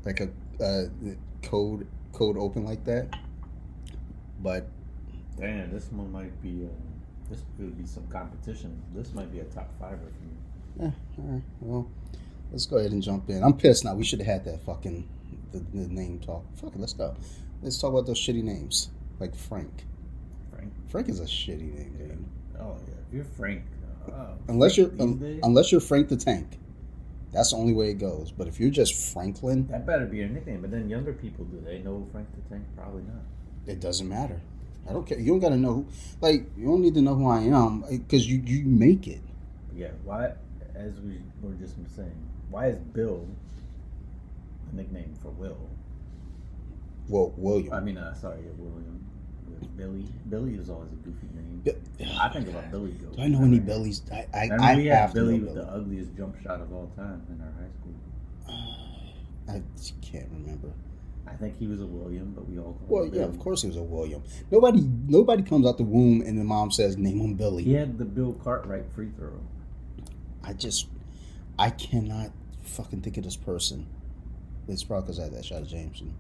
like a code open like that. But damn, this one might be. This could be some competition. This might be a top fiver for me. yeah, all right. Well, let's go ahead and jump in. I'm pissed now. We should have had that fucking the name talk. Fuck it. Let's go. Let's talk about those shitty names like Frank. Frank. Frank is a shitty name, dude. Oh yeah, if you're Frank. Unless Frank you're these days, unless you're Frank the Tank, that's the only way it goes. But if you're just Franklin, that better be your nickname. But then younger people, do they know Frank the Tank? Probably not. it doesn't matter. I don't care. You don't gotta know who. Like you don't need to know who I am because you make it. Yeah. Why? As we were just saying, why is Bill a nickname for Will? Well, William. I mean, sorry, William. Billy. Billy is always a goofy name. I think about Billy Goat. Do I know any Billies? I we have had to Billy know with Billy. the ugliest jump shot of all time in our high school. I can't remember. I think he was a William, but we all called Well, him yeah, Billy. of course he was a William. Nobody comes out the womb and the mom says name him Billy. He had the Bill Cartwright free throw. I cannot fucking think of this person. It's probably because I had that shot of Jameson.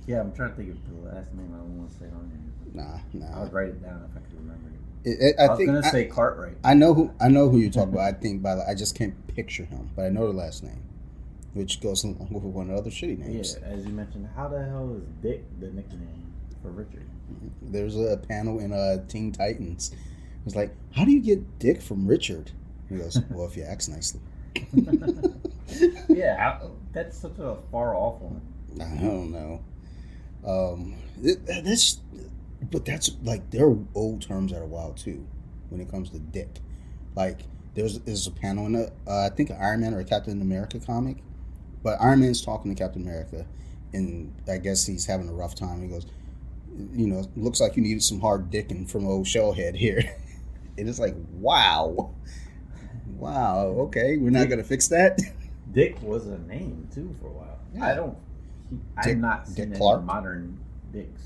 Yeah, I'm trying to think of the last name. I don't want to say on here. Nah. I would write it down if I could remember it. I was think gonna say Cartwright. I know who you're talking about. I think I just can't picture him, but I know the last name, which goes along with one of the other shitty names. Yeah, as you mentioned, how the hell is Dick the nickname for Richard? There's a panel in Teen Titans. It's like, how do you get Dick from Richard? He goes, well, if you ask nicely. Yeah, that's such a far off one. I don't know. But that's like there are old terms that are wild too, when it comes to Dick. Like there's a panel in I think an Iron Man or a Captain America comic, but Iron Man's talking to Captain America, and I guess he's having a rough time. He goes, looks like you needed some hard dicking from old Shellhead here, and it's like, wow, okay, we're not gonna fix that. Dick was a name too for a while. Yeah. I've not seen Dick any Clark? modern Dicks.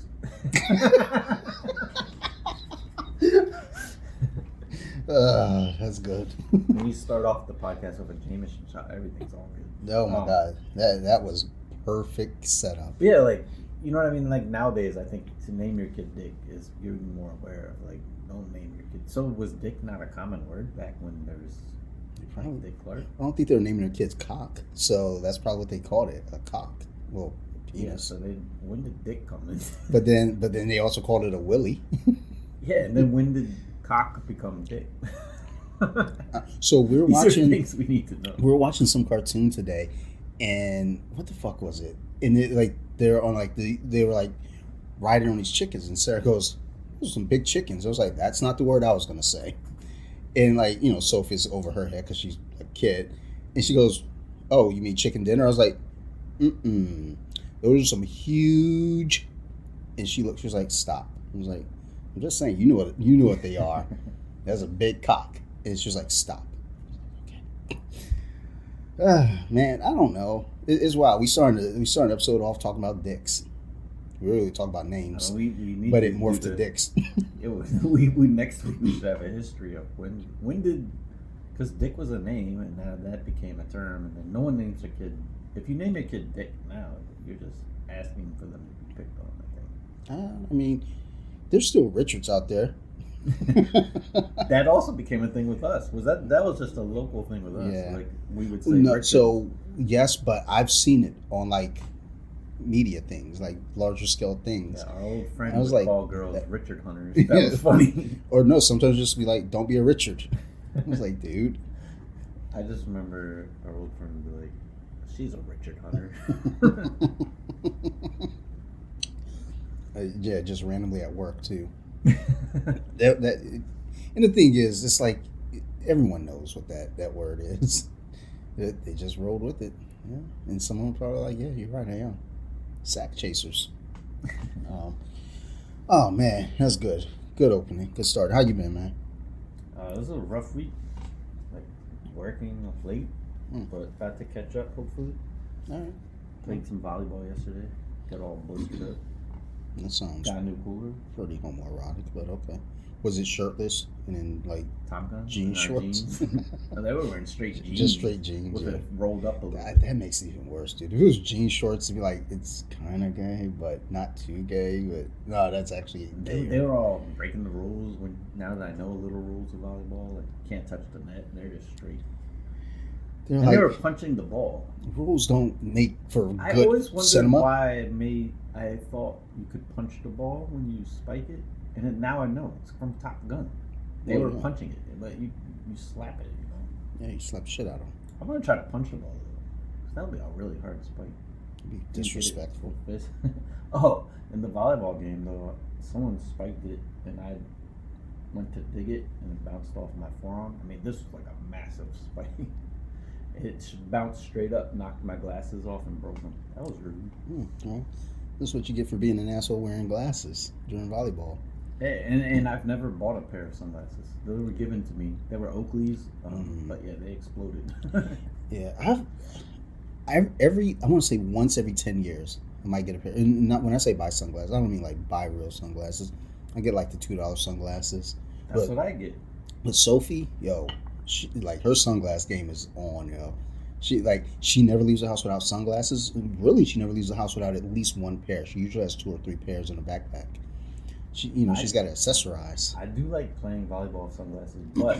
That's good. When you start off the podcast with a Jameson shot, everything's all good. Oh my god, that was perfect setup. Yeah, like, you know what I mean? Like nowadays, I think to name your kid Dick is you're more aware of, like, don't name your kid. So was Dick not a common word back when there was Dick Clark? I don't think they were naming their kids Cock, so that's probably what they called it, a cock. Well, penis. Yeah, so when did Dick come in? But then they also called it a Willie. Yeah, and then when did Cock become Dick? So we were These are watching things we need to know. we were watching some cartoon today, and what the fuck was it? And they're on they were like riding on these chickens, and Sarah goes, "Those are some big chickens." I was like, "That's not the word I was gonna say." And Sophie's over her head because she's a kid, and she goes, "Oh, you mean chicken dinner?" I was like, "Those are some huge." And she was like, "Stop." I was like, "I'm just saying, you know what they are. That's a big cock." And she was like, "Stop." Okay. Man, I don't know. It's wild. We started an episode off talking about dicks. We really talk about names, we need but to it morphed do to dicks. We next week we should have a history of when did, because Dick was a name and now that became a term, and then no one names a kid. If you name a kid Dick now, you're just asking for them to be picked on. I think. I mean, there's still Richards out there. That also became a thing with us. That was just a local thing with us? Yeah. Like we would say. No, Richards. so yes, but I've seen it on like media things, like larger scale things. Yeah, our old friend I was would like, call girls Richard hunters. That was funny. Or no, sometimes just be like, "Don't be a Richard." I was like, dude. I just remember our old friend would be like, "She's a Richard hunter." Yeah, just randomly at work too. And the thing is, it's like everyone knows what that word is. They just rolled with it. Yeah. And someone probably like, "Yeah, you're right, I am." Sack chasers. Oh man, that's good. Good opening. Good start. How you been, man? This is a rough week. Like working late, but about to catch up hopefully. All right. Played some volleyball yesterday. Got all blistered up. That sounds Got a new cooler. pretty homoerotic, but okay. Was it shirtless and then like Top Gun? jean shorts? Jeans? No, they were wearing straight jeans. Just straight jeans. With Yeah. it rolled up a little. That makes it even worse, dude. If it was jean shorts, it'd be like it's kind of gay, but not too gay. But no, that's actually gay. They were all breaking the rules. When now that I know little rules of volleyball, like you can't touch the net. They're just straight. They're And like, they were punching the ball. rules don't make for I good always wondered cinema. why I thought you could punch the ball when you spike it, and then now I know it's from Top Gun. They were punching it, but you slap it, you know. Yeah, you slap shit out of them. I'm gonna try to punch the ball though, 'cause that'll be a really hard spike. It'd be disrespectful. Oh, in the volleyball game though, someone spiked it, and I went to dig it, and it bounced off my forearm. I mean, this was like a massive spike. It bounced straight up, knocked my glasses off, and broke them. That was rude. Well, this is what you get for being an asshole wearing glasses during volleyball. Hey, and I've never bought a pair of sunglasses. They were given to me. They were Oakley's, but yeah, they exploded. Yeah, I want to say once every 10 years I might get a pair. And not when I say buy sunglasses, I don't mean like buy real sunglasses. I get like the $2 sunglasses. That's what I get. But Sophie, yo, she, like her sunglass game is on, yo. She never leaves the house without sunglasses. Really, she never leaves the house without at least one pair. She usually has 2 or 3 pairs in her backpack. She's got to accessorize. I do like playing volleyball with sunglasses, but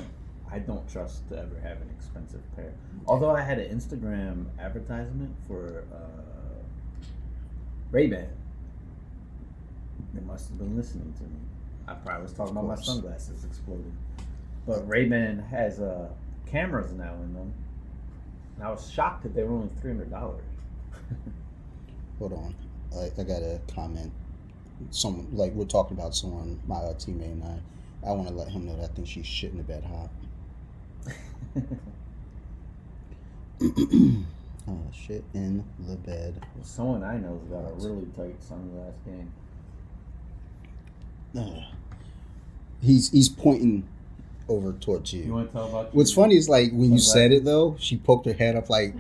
I don't trust to ever have an expensive pair. Although I had an Instagram advertisement for Ray-Ban. They must have been listening to me. I probably was talking about my sunglasses exploding. But Ray-Ban has cameras now in them. And I was shocked that they were only $300. Hold on. I got a comment. Someone, like, we're talking about someone, my teammate and I want to let him know that I think she's shit in the bed hot. Oh, shit in the bed. Well, someone I know's got a really tight sunglass game. He's pointing over towards you. You want to tell about What's funny is like when you said it though, she poked her head up. Like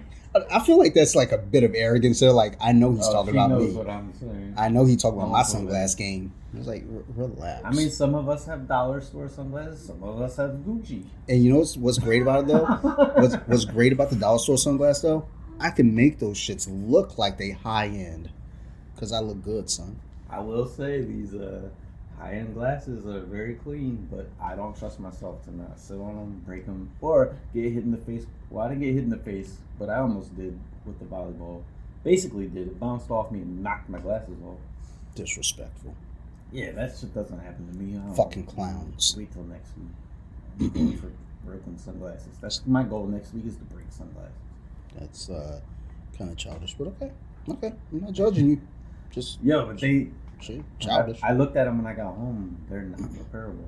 I feel like that's like a bit of arrogance there. Like I know he's talking about me. What I'm saying. I know he's talking about my sunglass game. I was like, relax. I mean, some of us have dollar store sunglasses. Some of us have Gucci. And you know what's great about it though? What's great about the dollar store sunglass though? I can make those shits look like they high end, cause I look good, son. I will say these high-end glasses are very clean, but I don't trust myself to not sit on them, break them, or get hit in the face. Well, I didn't get hit in the face, but I almost did with the volleyball. Basically did. It bounced off me and knocked my glasses off. Disrespectful. Yeah, that shit doesn't happen to me. Fucking clowns. Wait till next week. I'm going for broken sunglasses. That's my goal next week, is to break sunglasses. That's kind of childish, but okay. I'm not judging you. Just but they... childish. I looked at them when I got home. They're not repairable.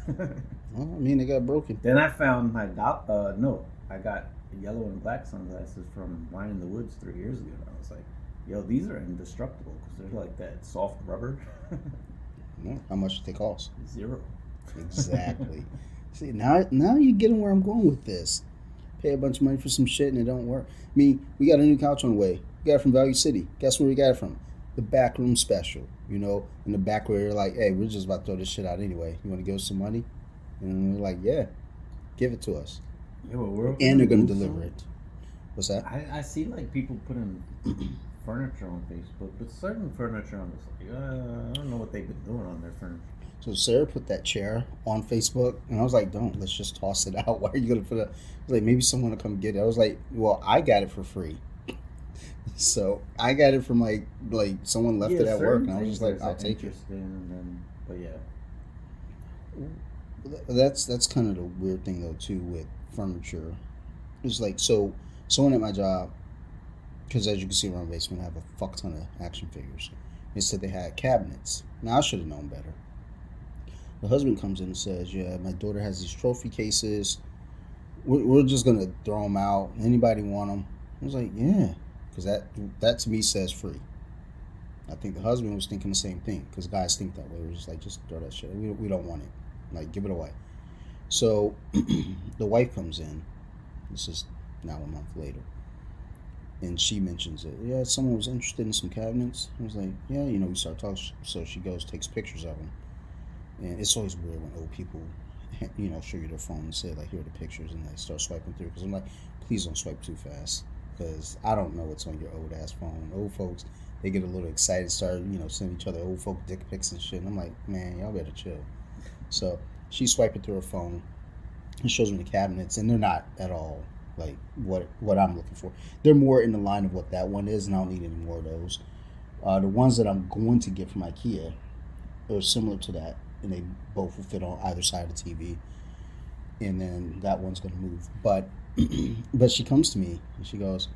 So damn. Well, I mean, they got broken. Then I found my I got yellow and black sunglasses from Wine in the Woods 3 years ago. I was like, yo, these are indestructible because they're like that soft rubber. No, how much did they cost? $0. Exactly. See, now you're getting where I'm going with this. Pay a bunch of money for some shit and it don't work. I mean, we got a new couch on the way. We got it from Value City. Guess where we got it from? The backroom special. You know, in the back where you're like, hey, we're just about to throw this shit out anyway. You want to give us some money? And we're like, yeah, give it to us. Yeah, well, and they're going to deliver it. What's that? I see like people putting furniture on Facebook, but certain furniture on this, like, I don't know what they've been doing on their furniture. So Sarah put that chair on Facebook, and I was like, don't, let's just toss it out. Why are you going to put it? I was like, maybe someone will come get it. I was like, well, I got it for free. So I got it from like someone left it at work, and I was just like, I'll take it. But yeah. That's kind of the weird thing though too with furniture. It's like so someone at my job, because as you can see around the basement, I have a fuck ton of action figures. They said they had cabinets. Now I should have known better. The husband comes in and says, yeah, my daughter has these trophy cases. We're just gonna throw them out. Anybody want them? I was like, yeah, because that to me says free. I think the husband was thinking the same thing, because guys think that way. We're just like, just throw that shit. We don't want it. Like, give it away. So the wife comes in. This is now a month later. And she mentions it. Yeah, someone was interested in some cabinets. I was like, yeah, we start talking. So she goes, takes pictures of them. And it's always weird when old people, show you their phone and say like, here are the pictures, and they start swiping through. Because I'm like, please don't swipe too fast, because I don't know what's on your old ass phone. Old folks, they get a little excited, start sending each other old folk dick pics and shit. And I'm like, man, y'all better chill. So she's swiping through her phone and shows me the cabinets, and they're not at all like what I'm looking for. They're more in the line of what that one is, and I don't need any more of those. The ones that I'm going to get from IKEA are similar to that, and they both will fit on either side of the TV. And then that one's going to move. But but she comes to me and she goes,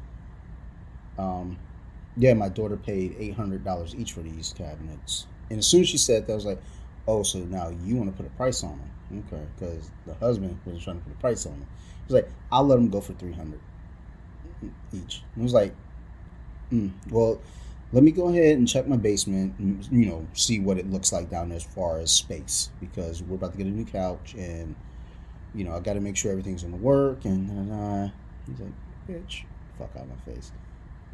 yeah, my daughter paid $800 each for these cabinets. And as soon as she said that, I was like, oh, so now you want to put a price on them? Okay, because the husband was trying to put a price on them. He was like, I'll let them go for $300 each. And I was like, well, let me go ahead and check my basement and, see what it looks like down there as far as space, because we're about to get a new couch, and, I got to make sure everything's going to work. And he's like, bitch, fuck out of my face.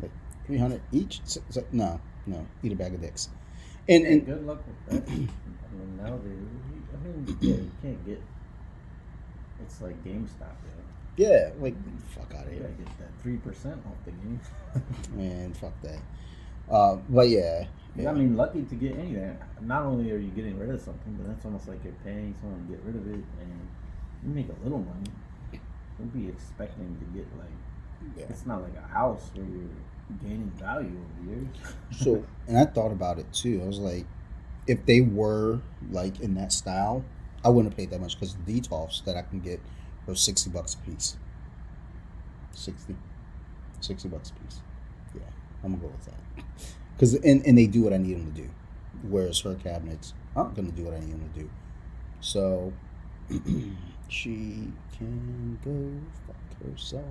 Like, $300 each? It's like, no, eat a bag of dicks. And good luck with that. Nowadays, you can't get. It's like GameStop, yeah, like, fuck out of You here. gotta get that 3% off the game. Man, fuck that. But yeah. I mean, lucky to get any of that. Not only are you getting rid of something, but that's almost like you're paying someone to get rid of it, and you make a little money. Don't be expecting to get it's not like a house where you're gaining value over years. So, and I thought about it too. I was like, if they were like in that style, I wouldn't have paid that much, because the Detolfs that I can get are $60 a piece. 60 bucks a piece. Yeah, I'm gonna go with that. Because and they do what I need them to do, whereas her cabinets aren't gonna do what I need them to do. So she can go fuck herself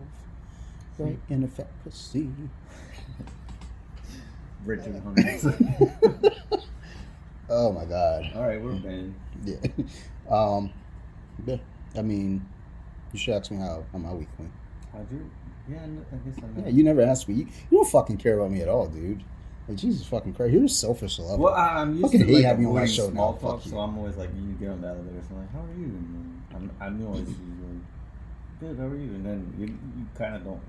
right in the fat pussy. Richard Hunter. Oh my god. All right, we're banned. Yeah. Yeah. I mean, you should ask me how my week went. How'd you? Yeah, I guess I know. Yeah, you never asked me. You don't fucking care about me at all, dude. Like, Jesus fucking Christ, you're a selfish lover. Well, I'm used fucking to hate having you on my avoiding show small now. talk, Fuck you. so I'm always like, you get on the elevator, so I'm like, how are you? And I'm always usually good. How are you? And then you kind of don't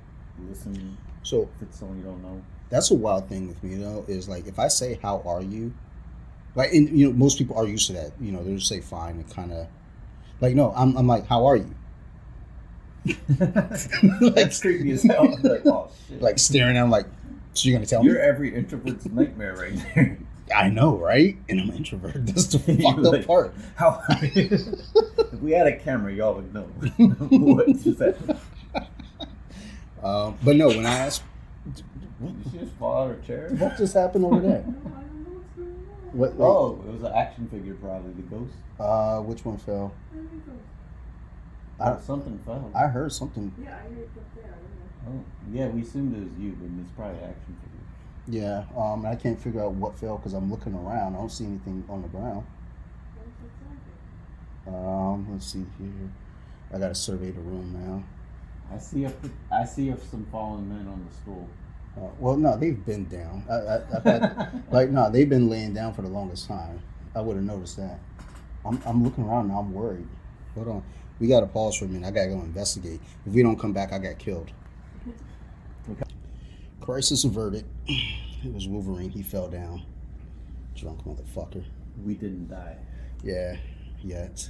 listen. So if it's someone you don't know. That's a wild thing with me, is like, if I say how are you, like, and most people are used to that. They'll just say fine and kind of like, no, I'm like, how are you? That's creepy as hell. Like, oh shit. Like staring at him like, so you're gonna tell me? You're every introvert's nightmare right there. I know, right? And I'm an introvert. That's the fucked up like, part. How? If we had a camera, y'all would know what just happened. But no, when I asked, Did you just fall out of a chair? what just happened over there? What? Oh, it was an action figure, probably the ghost. Which one fell? Something fell. I heard something. Yeah, I heard it up there. Oh, yeah, we assumed it was you, but it's probably an action figure. Yeah, I can't figure out what fell because I'm looking around. I don't see anything on the ground. Let's see here. I gotta survey the room now. I see some fallen men on the stool. Well, no, they've been down. I've had, no, they've been laying down for the longest time. I would have noticed that. I'm looking around and I'm worried. Hold on. We got to pause for a minute. I got to go investigate. If we don't come back, I got killed. Okay. Crisis averted. It was Wolverine. He fell down. Drunk motherfucker. We didn't die. Yeah, yet.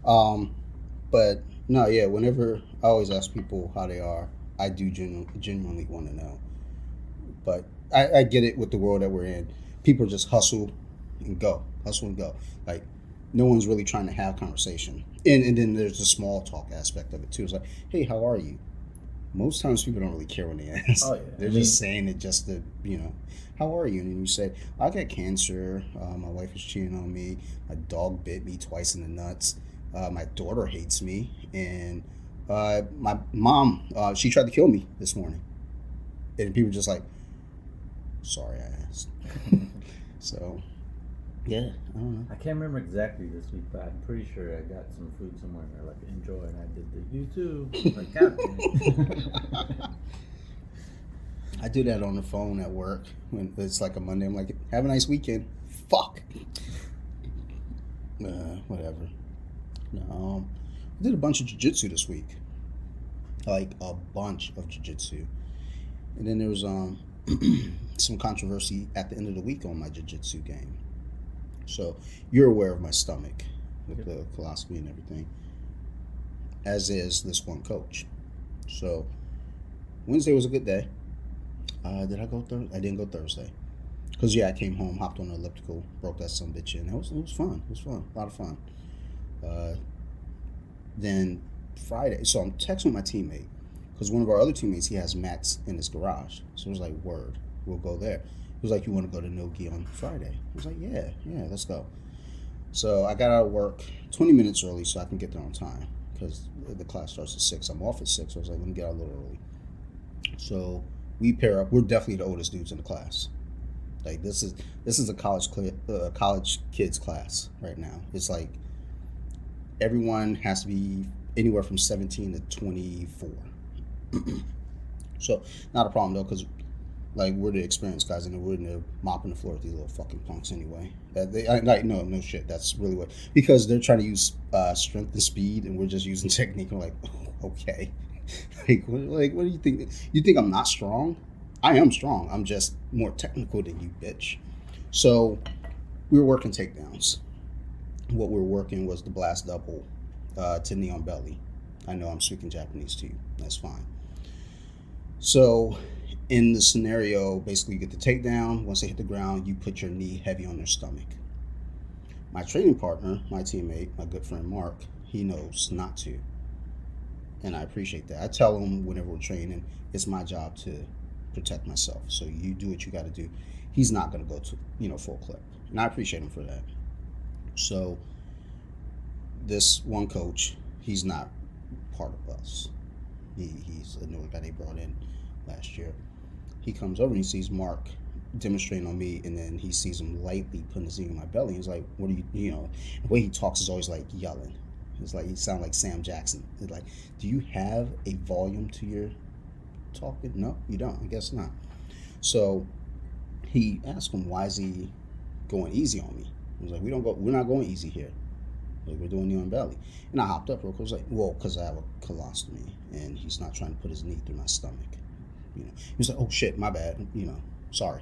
But no, yeah. Whenever I always ask people how they are, I do genuinely want to know. But I get it with the world that we're in. People just hustle and go. Like, no one's really trying to have conversation. And then there's the small talk aspect of it too. It's like, hey, how are you? Most times people don't really care when they ask. Oh, yeah. They're just saying it just to, how are you? And then you say, I got cancer. My wife is cheating on me. My dog bit me twice in the nuts. My daughter hates me. And my mom, she tried to kill me this morning. And people just like, sorry I asked. So, yeah, I don't know. I can't remember exactly this week, but I'm pretty sure I got some food somewhere and they're like, enjoy, and I did the you too. Like, God damn it. I do that on the phone at work when it's like a Monday. I'm like, have a nice weekend. Fuck. Whatever. No, I did a bunch of jiu-jitsu this week. Like a bunch of jiu-jitsu. And then there was some controversy at the end of the week on my jiu-jitsu game. So you're aware of my stomach with the coloscopy and everything, as is this one coach. So Wednesday was a good day. Did I go Thursday? I didn't go Thursday. Because, I came home, hopped on the elliptical, broke that some bitch in. It was fun. It was fun. A lot of fun. Then Friday, so I'm texting my teammate. Because one of our other teammates, he has mats in his garage. So it was like, word, we'll go there. He was like, you want to go to Nogi on Friday? I was like, yeah, let's go. So I got out of work 20 minutes early so I can get there on time. Because the class starts at 6. I'm off at 6. So I was like, let me get out a little early. So we pair up. We're definitely the oldest dudes in the class. Like this is a college kids class right now. It's like everyone has to be anywhere from 17 to 24. So not a problem though, because like we're the experienced guys and we're in there mopping the floor with these little fucking punks anyway. No shit. That's really what, because they're trying to use strength and speed and we're just using technique. I'm like, okay, like what do you think? You think I'm not strong? I am strong. I'm just more technical than you, bitch. So we were working takedowns. What we were working was the blast double to knee on belly. I know I'm speaking Japanese to you. That's fine. So in the scenario, basically you get the takedown. Once they hit the ground, you put your knee heavy on their stomach. My training partner, my teammate, my good friend Mark, he knows not to. And I appreciate that. I tell him whenever we're training, it's my job to protect myself. So you do what you got to do. He's not going to go to, full clip. And I appreciate him for that. So this one coach, he's not part of us. He's a newer guy they brought in last year. He comes over and he sees Mark demonstrating on me, and then he sees him lightly putting his knee on my belly. He's like, what are you, the way he talks is always like yelling. It's like he sounds like Sam Jackson. He's like, do you have a volume to your talking? No, you don't. I guess not. So he asked him, why is he going easy on me? He was like, we're not going easy here. Like, we're doing knee on belly. And I hopped up real quick. I was like, well, because I have a colostomy and he's not trying to put his knee through my stomach. He was like, oh shit, my bad. Sorry.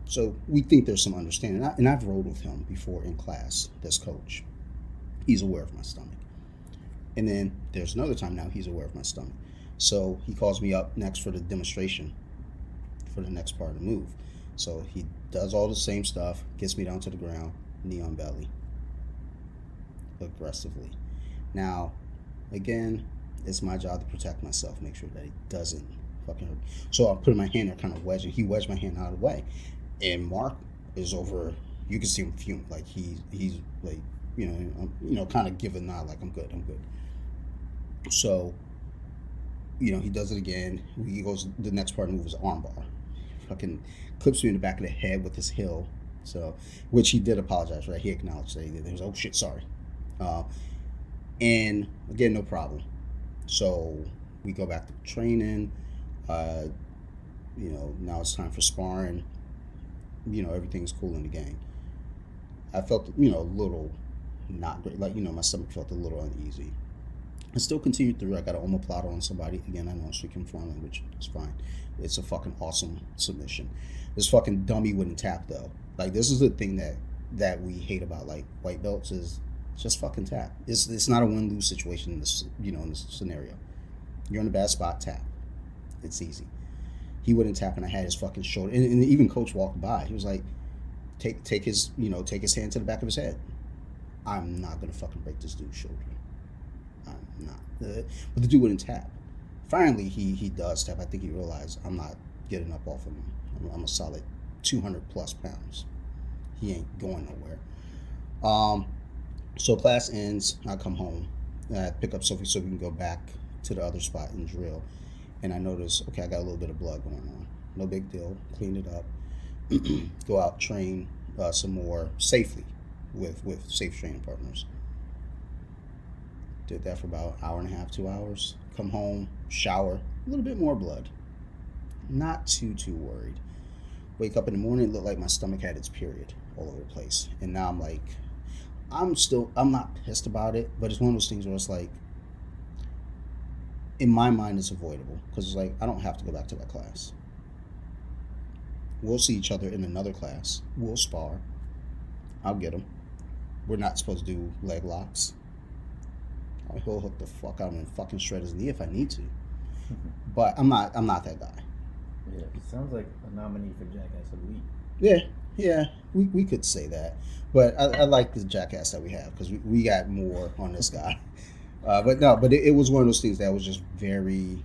So we think there's some understanding. And I've rode with him before in class, this coach. He's aware of my stomach. And then there's another time now he's aware of my stomach. So he calls me up next for the demonstration for the next part of the move. So he does all the same stuff, gets me down to the ground, knee on belly, aggressively. Now, again, it's my job to protect myself, make sure that he doesn't fucking hurt. So I'm putting my hand there, kind of wedging. He wedged my hand out of the way. And Mark is over, you can see him fume. Like he's like, kind of give a nod like, I'm good. So, he does it again. He goes, the next part of the move is armbar. Fucking clips me in the back of the head with his heel. So, which he did apologize, right? He acknowledged that he did. He was, oh shit, sorry. And again, no problem. So we go back to training. Now it's time for sparring. Everything's cool in the game. I felt, a little not great. Like, my stomach felt a little uneasy. I still continued through. I got an omoplata on somebody. Again, I know I'm speaking foreign language. It's fine. It's a fucking awesome submission. This fucking dummy wouldn't tap, though. Like, this is the thing that we hate about, like, white belts is just fucking tap. It's not a win-lose situation in this, in this scenario. You're in a bad spot, tap. It's easy. He wouldn't tap, and I had his fucking shoulder. And even coach walked by. He was like, take his hand to the back of his head. I'm not going to fucking break this dude's shoulder. I'm not. But the dude wouldn't tap. Finally, he does tap. I think he realized I'm not getting up off of him. I'm a solid 200 plus pounds. He ain't going nowhere. So class ends. I come home. I pick up Sophie so we can go back to the other spot and drill. And I notice, okay, I got a little bit of blood going on. No big deal. Clean it up. Go out, train some more safely with safe training partners. Did that for about an hour and a half, 2 hours. Come home, shower, a little bit more blood. Not too worried. Wake up in the morning, it looked like my stomach had its period all over the place. And now I'm like, I'm not pissed about it, but it's one of those things where it's like, in my mind, it's avoidable because it's like I don't have to go back to that class. We'll see each other in another class. We'll spar. I'll get him. We're not supposed to do leg locks. He'll hook the fuck out of him and fucking shred his knee if I need to. But I'm not that guy. Yeah, it sounds like a nominee for Jackass of the Week. Yeah, we could say that. But I like the jackass that we have because we got more on this guy. But it was one of those things that was just very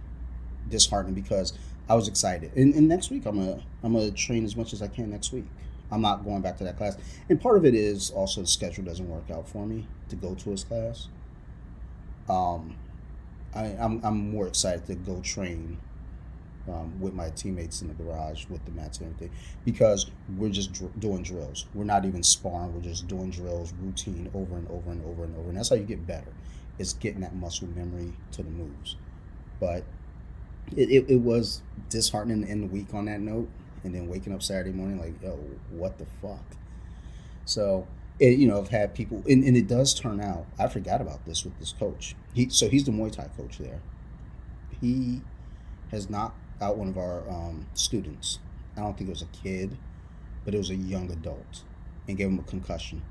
disheartening because I was excited. And next week I'm gonna train as much as I can next week. I'm not going back to that class. And part of it is also the schedule doesn't work out for me to go to his class. I'm more excited to go train with my teammates in the garage with the mats and everything because we're just doing drills. We're not even sparring. We're just doing drills, routine over and over and over and over. And that's how you get better. It's getting that muscle memory to the moves. But it was disheartening to end the week on that note, and then waking up Saturday morning like, yo, what the fuck? So, I've had people, and it does turn out, I forgot about this with this coach. He's the Muay Thai coach there. He has knocked out one of our students. I don't think it was a kid, but it was a young adult, and gave him a concussion.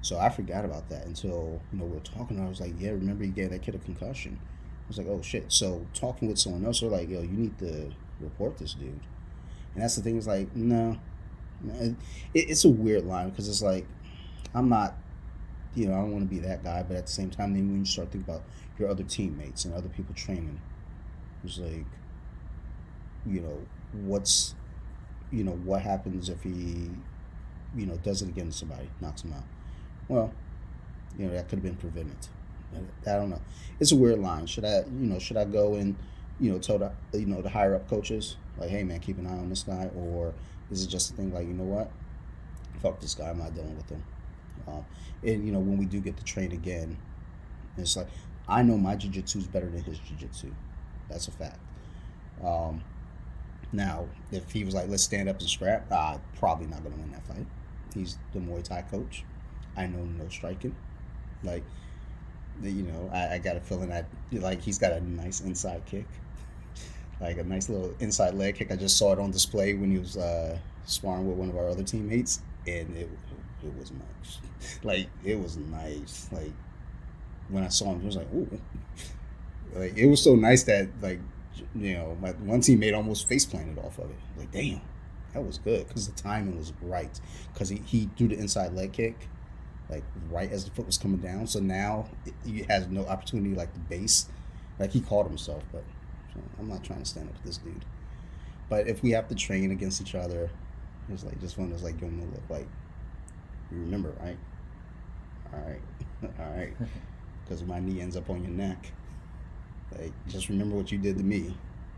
So I forgot about that until, we were talking, and I was like, yeah, remember you gave that kid a concussion? I was like, oh shit. So talking with someone else, they're like, yo, you need to report this dude. And that's the thing, is like, no. It's a weird line because it's like, I'm not, I don't want to be that guy, but at the same time, then when you start thinking about your other teammates and other people training, it's like, what's, what happens if he, does it again to somebody, knocks him out? Well, that could have been prevented. I don't know. It's a weird line. Should I go and, tell the higher up coaches, like, hey man, keep an eye on this guy, or is it just a thing like, you know what, fuck this guy, I'm not dealing with him. And when we do get to train again, it's like, I know my jiu-jitsu is better than his jiu-jitsu. That's a fact. Now, if he was like, let's stand up and scrap, probably not going to win that fight. He's the Muay Thai coach. I know no striking. Like, I got a feeling that, like, he's got a nice inside kick. Like a nice little inside leg kick. I just saw it on display when he was sparring with one of our other teammates, and it was nice. Like, it was nice. Like, when I saw him, it was like, ooh. Like, it was so nice that, like, my one teammate almost face planted off of it. Like, damn, that was good because the timing was right. Because he threw the inside leg kick, like, right as the foot was coming down. So now he has no opportunity, like, the base. Like, he caught himself, but I'm not trying to stand up with this dude. But if we have to train against each other, it's like just one of those, like, giving him a look like, you remember, right? All right. Because my knee ends up on your neck. Like, just remember what you did to me.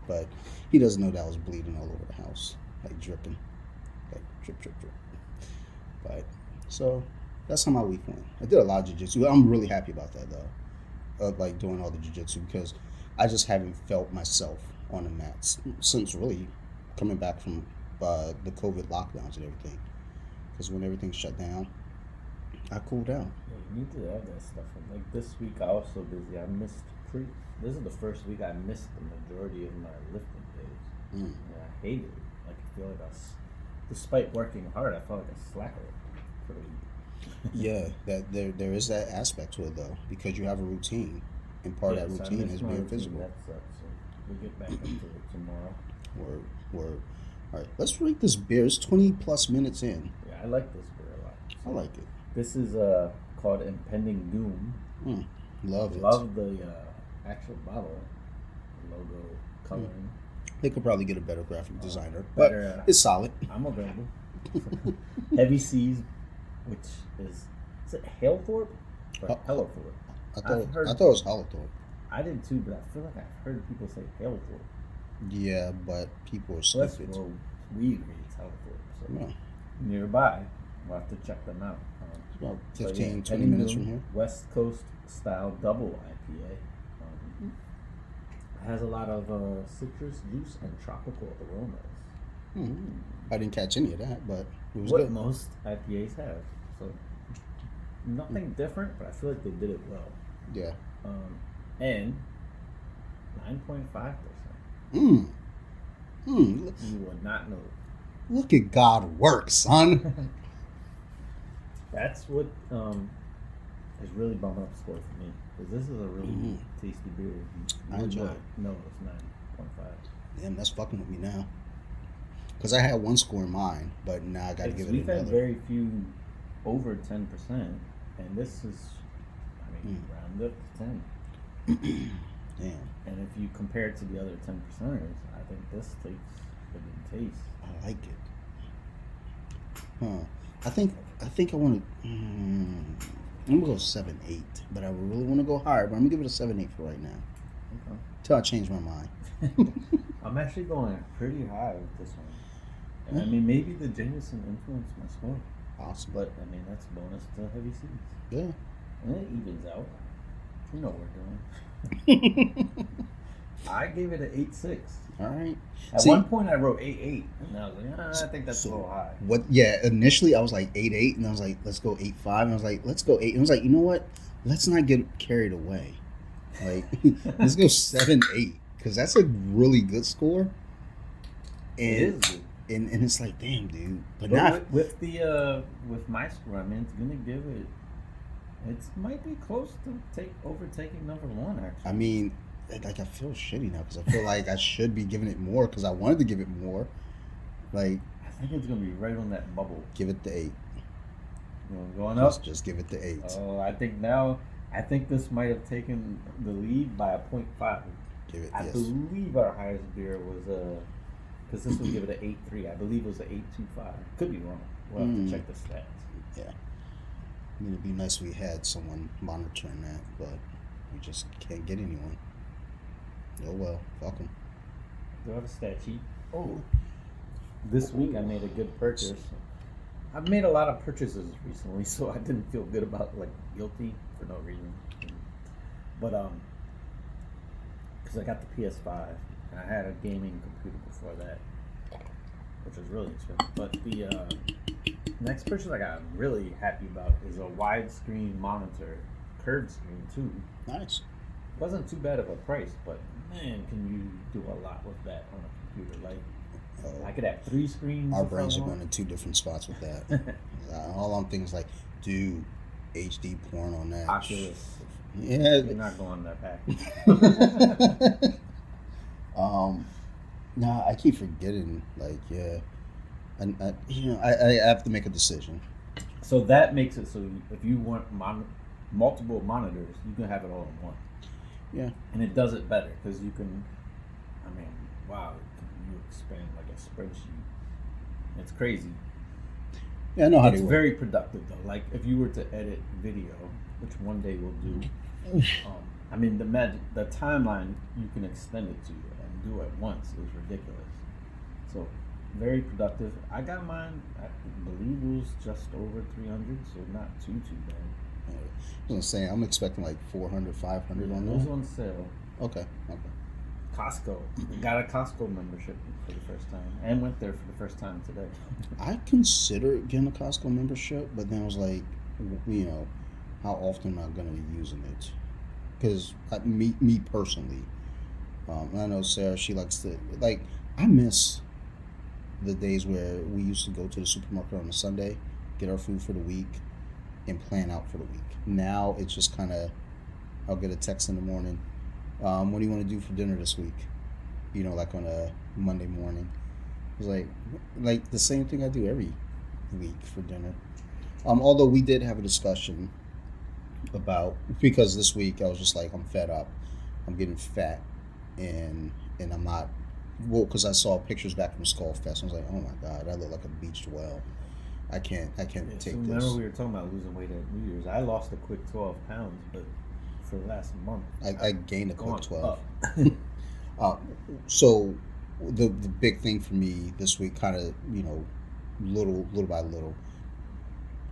But he doesn't know that I was bleeding all over the house, like dripping, like drip. But so that's how my week went. I did a lot of jiu-jitsu. I'm really happy about that though, like doing all the jiu-jitsu, because I just haven't felt myself on the mats since really coming back from the COVID lockdowns and everything. Because when everything shut down, I cooled down. Yeah, you need to have that stuff. And like this week, I was so busy. This is the first week I missed the majority of my lifting days. And I hated it. Like, I feel like despite working hard, I felt like a slacker for the week. Yeah, that there is that aspect to it though, because you have a routine, and part of that routine is being physical. That sucks. So we'll get back into it tomorrow. Word. All right, let's rate this beer. It's 20 plus minutes in. Yeah, I like this beer a lot. So I like it. This is called Impending Doom. Love it. Love the actual bottle logo coloring. They could probably get a better graphic designer, but it's solid. I'm available. Heavy Seas, which is it Halethorpe or Hellethorpe? I thought it was Hellethorpe. I did too, but I feel like I've heard people say Halethorpe. Yeah, but people are stupid. Well, we agree it's Hellethorpe. So nearby, we'll have to check them out. It's about 20 minutes from here. West Coast style double IPA. It has a lot of citrus juice and tropical aromas. I didn't catch any of that, but it was what good. Most IPAs have. So Nothing different, but I feel like they did it well. Yeah. And 9.5%. You would not know. Look at God work, son. That's what is really bumping up the score for me. Because this is a really tasty beer. I enjoy it. No, it's 9.5. Damn, that's fucking with me now. Because I had one score in mind, but now I got to give it we've another. We've had very few over 10%, and this is, round up to 10. Damn. And if you compare it to the other 10%ers, I think this takes a good taste. I like it. Huh. I think I want to. I'm gonna go 7.8, but I really want to go higher. But I'm gonna give it a 7.8 for right now. Okay. Till I change my mind. I'm actually going pretty high with this one. And maybe the Jameson influenced my score. Awesome. But that's bonus to heavy seas. Yeah. And it evens out. You know what we're doing. I gave it an 8.6. All right. At one point, I wrote 8.8, and I was like, I think that's a little high. Yeah, initially I was like 8.8, and I was like, let's go 8.5, and I was like, let's go 8. And I was like, you know what? Let's not get carried away. Like, let's go 7.8, because that's a really good score. And, it is good. And it's like, damn, dude. But not with my score. It's gonna give it. It might be close to overtaking number one. Actually, like I feel shitty now because I feel like I should be giving it more because I wanted to give it more. Like, I think it's gonna be right on that bubble. Give it the 8. Going up. Just give it the 8. Oh, I think this might have taken the lead by a 0.5. I believe our highest beer was because this would give it an 8.3. I believe it was an 8.25. Could be wrong. We'll have to check the stats. Yeah. It'd be nice if we had someone monitoring that, but we just can't get anyone. Oh well, fuck them. Do I have a stat sheet? Oh. This week I made a good purchase. I've made a lot of purchases recently, so I didn't feel good about guilty for no reason. But because I got the PS5 and I had a gaming computer before that, which was really expensive. But the next purchase I got I'm really happy about is a widescreen monitor, curved screen too. Nice. Wasn't too bad of a price, but man, can you do a lot with that on a computer? I could have 3 screens. Our brains are going in 2 different spots with that. All I'm thinking is do HD porn on that. Oculus. Yeah. You're not going that package. No, I keep forgetting. I have to make a decision. So that makes it so if you want multiple monitors, you can have it all in one. Yeah. And it does it better because you can. Wow, you expand like a spreadsheet. It's crazy. Yeah, I know how it's very productive though. Like if you were to edit video, which one day we'll do. The timeline you can extend it to and do it once is ridiculous. So very productive. I got mine. I believe it was just over 300, so not too bad. I was gonna say I'm expecting 400, 500 on that. It was on sale. Okay. Costco. Got a Costco membership for the first time and went there for the first time today. I considered getting a Costco membership, but then I was like, how often am I going to be using it? Because me personally, I know Sarah, she likes to, I miss the days where we used to go to the supermarket on a Sunday, get our food for the week, and plan out for the week. Now it's just kind of, I'll get a text in the morning. What do you want to do for dinner this week? On a Monday morning. It's like the same thing I do every week for dinner. Although we did have a discussion about, because this week I was just I'm fed up. I'm getting fat and I'm not, because I saw pictures back from Skull Fest. I was like, oh my God, I look like a beached whale. I can't take this. Remember we were talking about losing weight at New Year's. I lost a quick 12 pounds, but for the last month I gained a quick 12. So the big thing for me this week, kind of little by little,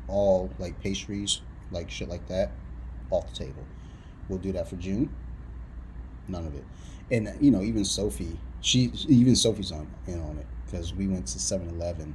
all pastries, shit like that, off the table. We'll do that for June. None of it. And even Sophie, Sophie's on on it, because we went to 7-Eleven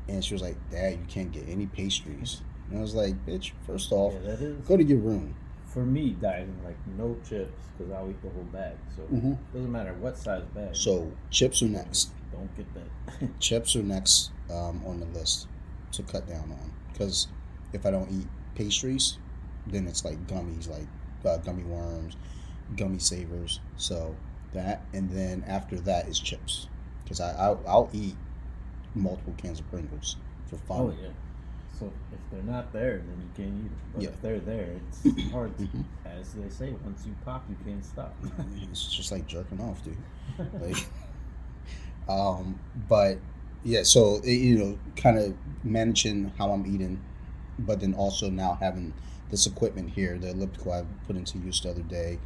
and she was like, Dad, you can't get any pastries. And I was like, bitch, first off, Yeah, that is. go to your room. For me, dieting, like no chips, because I'll eat the whole bag. So Mm-hmm. doesn't matter what size bag. So chips are next. Don't get that. Chips are next on the list to cut down on. Because if I don't eat pastries, then it's like gummies, like gummy worms, gummy savers. So that, and then after that is chips. Because I'll eat multiple cans of Pringles for fun. Oh yeah. So if they're not there, then you can't eat it. But Yeah. if they're there, it's hard. Mhm. As they say, once you pop, you can't stop. It's just like jerking off, dude. Like, but yeah, so kind of managing how I'm eating, but then also now having this equipment here, the elliptical I put into use the other day.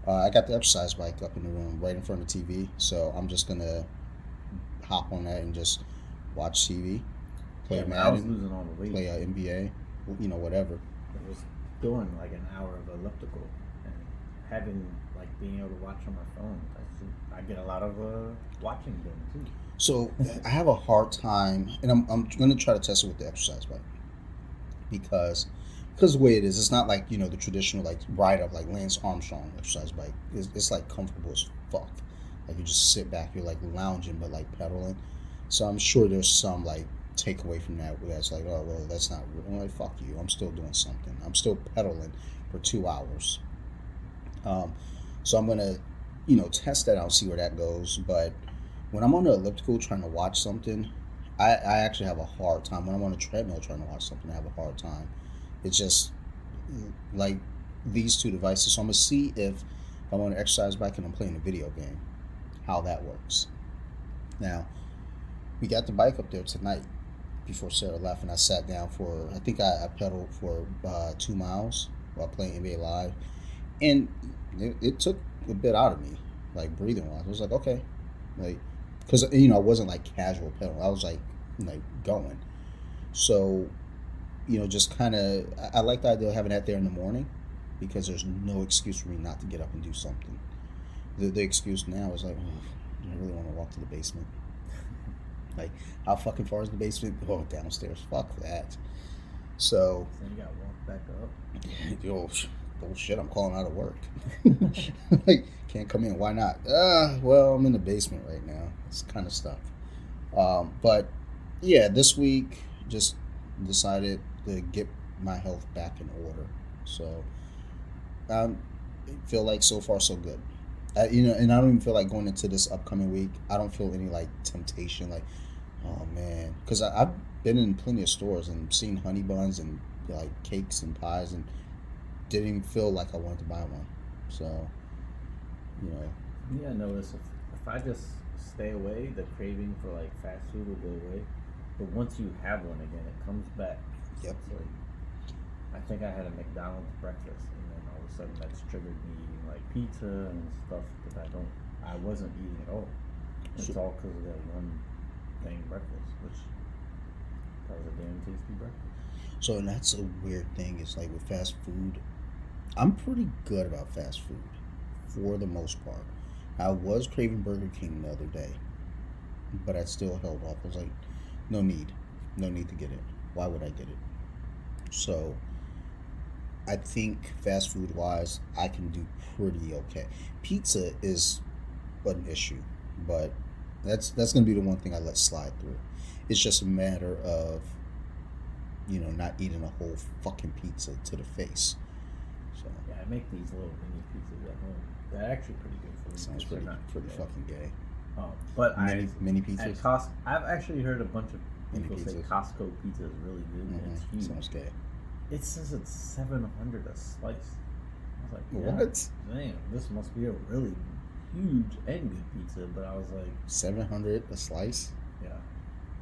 I got the exercise bike up in the room right in front of the TV, so I'm just gonna hop on that and just watch TV, play Yeah, when I was Madden, losing all the weight, play NBA, whatever. I was doing like an hour of elliptical and having like being able to watch on my phone. I get a lot of watching done too. So I have a hard time, and I'm going to try to test it with the exercise bike because the way it is, it's not like the traditional like ride up like Lance Armstrong exercise bike. It's like comfortable as fuck. Like you just sit back, you're like lounging but like pedaling. So I'm sure there's some like takeaway from that where that's like, oh well, that's not real. I'm like, fuck you, I'm still doing something. I'm still pedaling for 2 hours. So I'm gonna test that out, see where that goes. But when I'm on the elliptical trying to watch something, I actually have a hard time. When I'm on a treadmill trying to watch something, I have a hard time. It's just like these two devices. So I'm gonna see if I'm on an exercise bike and I'm playing a video game, how that works. Now, we got the bike up there tonight before Sarah left, and I sat down for, I think I pedaled for 2 miles while playing NBA Live, and it took a bit out of me, like breathing wise. I was like, okay, like, because I wasn't like casual pedaling. I was like going. So, just kind of, I like the idea of having that there in the morning because there's no excuse for me not to get up and do something. The excuse now is like, oh, I really want to walk to the basement. Like, how fucking far is the basement? Oh, downstairs. Fuck that. So Then you got to walk back up. yo, bullshit. I'm calling out of work. Like, can't come in. Why not? Well, I'm in the basement right now. It's kind of stuff. But yeah, this week just decided to get my health back in order. So I feel like so far so good. And I don't even feel like going into this upcoming week. I don't feel any like temptation, like, oh man, because I've been in plenty of stores and seen honey buns and like cakes and pies and didn't even feel like I wanted to buy one. So, Yeah, I notice if I just stay away, the craving for like fast food will go away. But once you have one again, it comes back. Yep. It's like, I think I had a McDonald's breakfast, and then all of a sudden that's triggered me eating like pizza and stuff that I wasn't eating at all. It's all because of that one thing breakfast, which that was a damn tasty breakfast. So, and that's a weird thing. It's like with fast food, I'm pretty good about fast food for the most part. I was craving Burger King the other day, but I still held off. I was like, no need to get it. Why would I get it? So I think fast food wise, I can do pretty okay. Pizza is an issue, but that's going to be the one thing I let slide through. It's just a matter of not eating a whole fucking pizza to the face. So Yeah, I make these little mini pizzas at home. They're actually pretty good for me. sounds They're pretty not too bad. fucking gay. But Mini at pizzas. Costco, I've actually heard a bunch of Mini people say pizzas. Costco pizza is really good. And it's huge. Sounds gay. It says it's $700 a slice. I was like, yeah, What? damn, this must be a really huge and good pizza. But I was like, $700 a slice? yeah,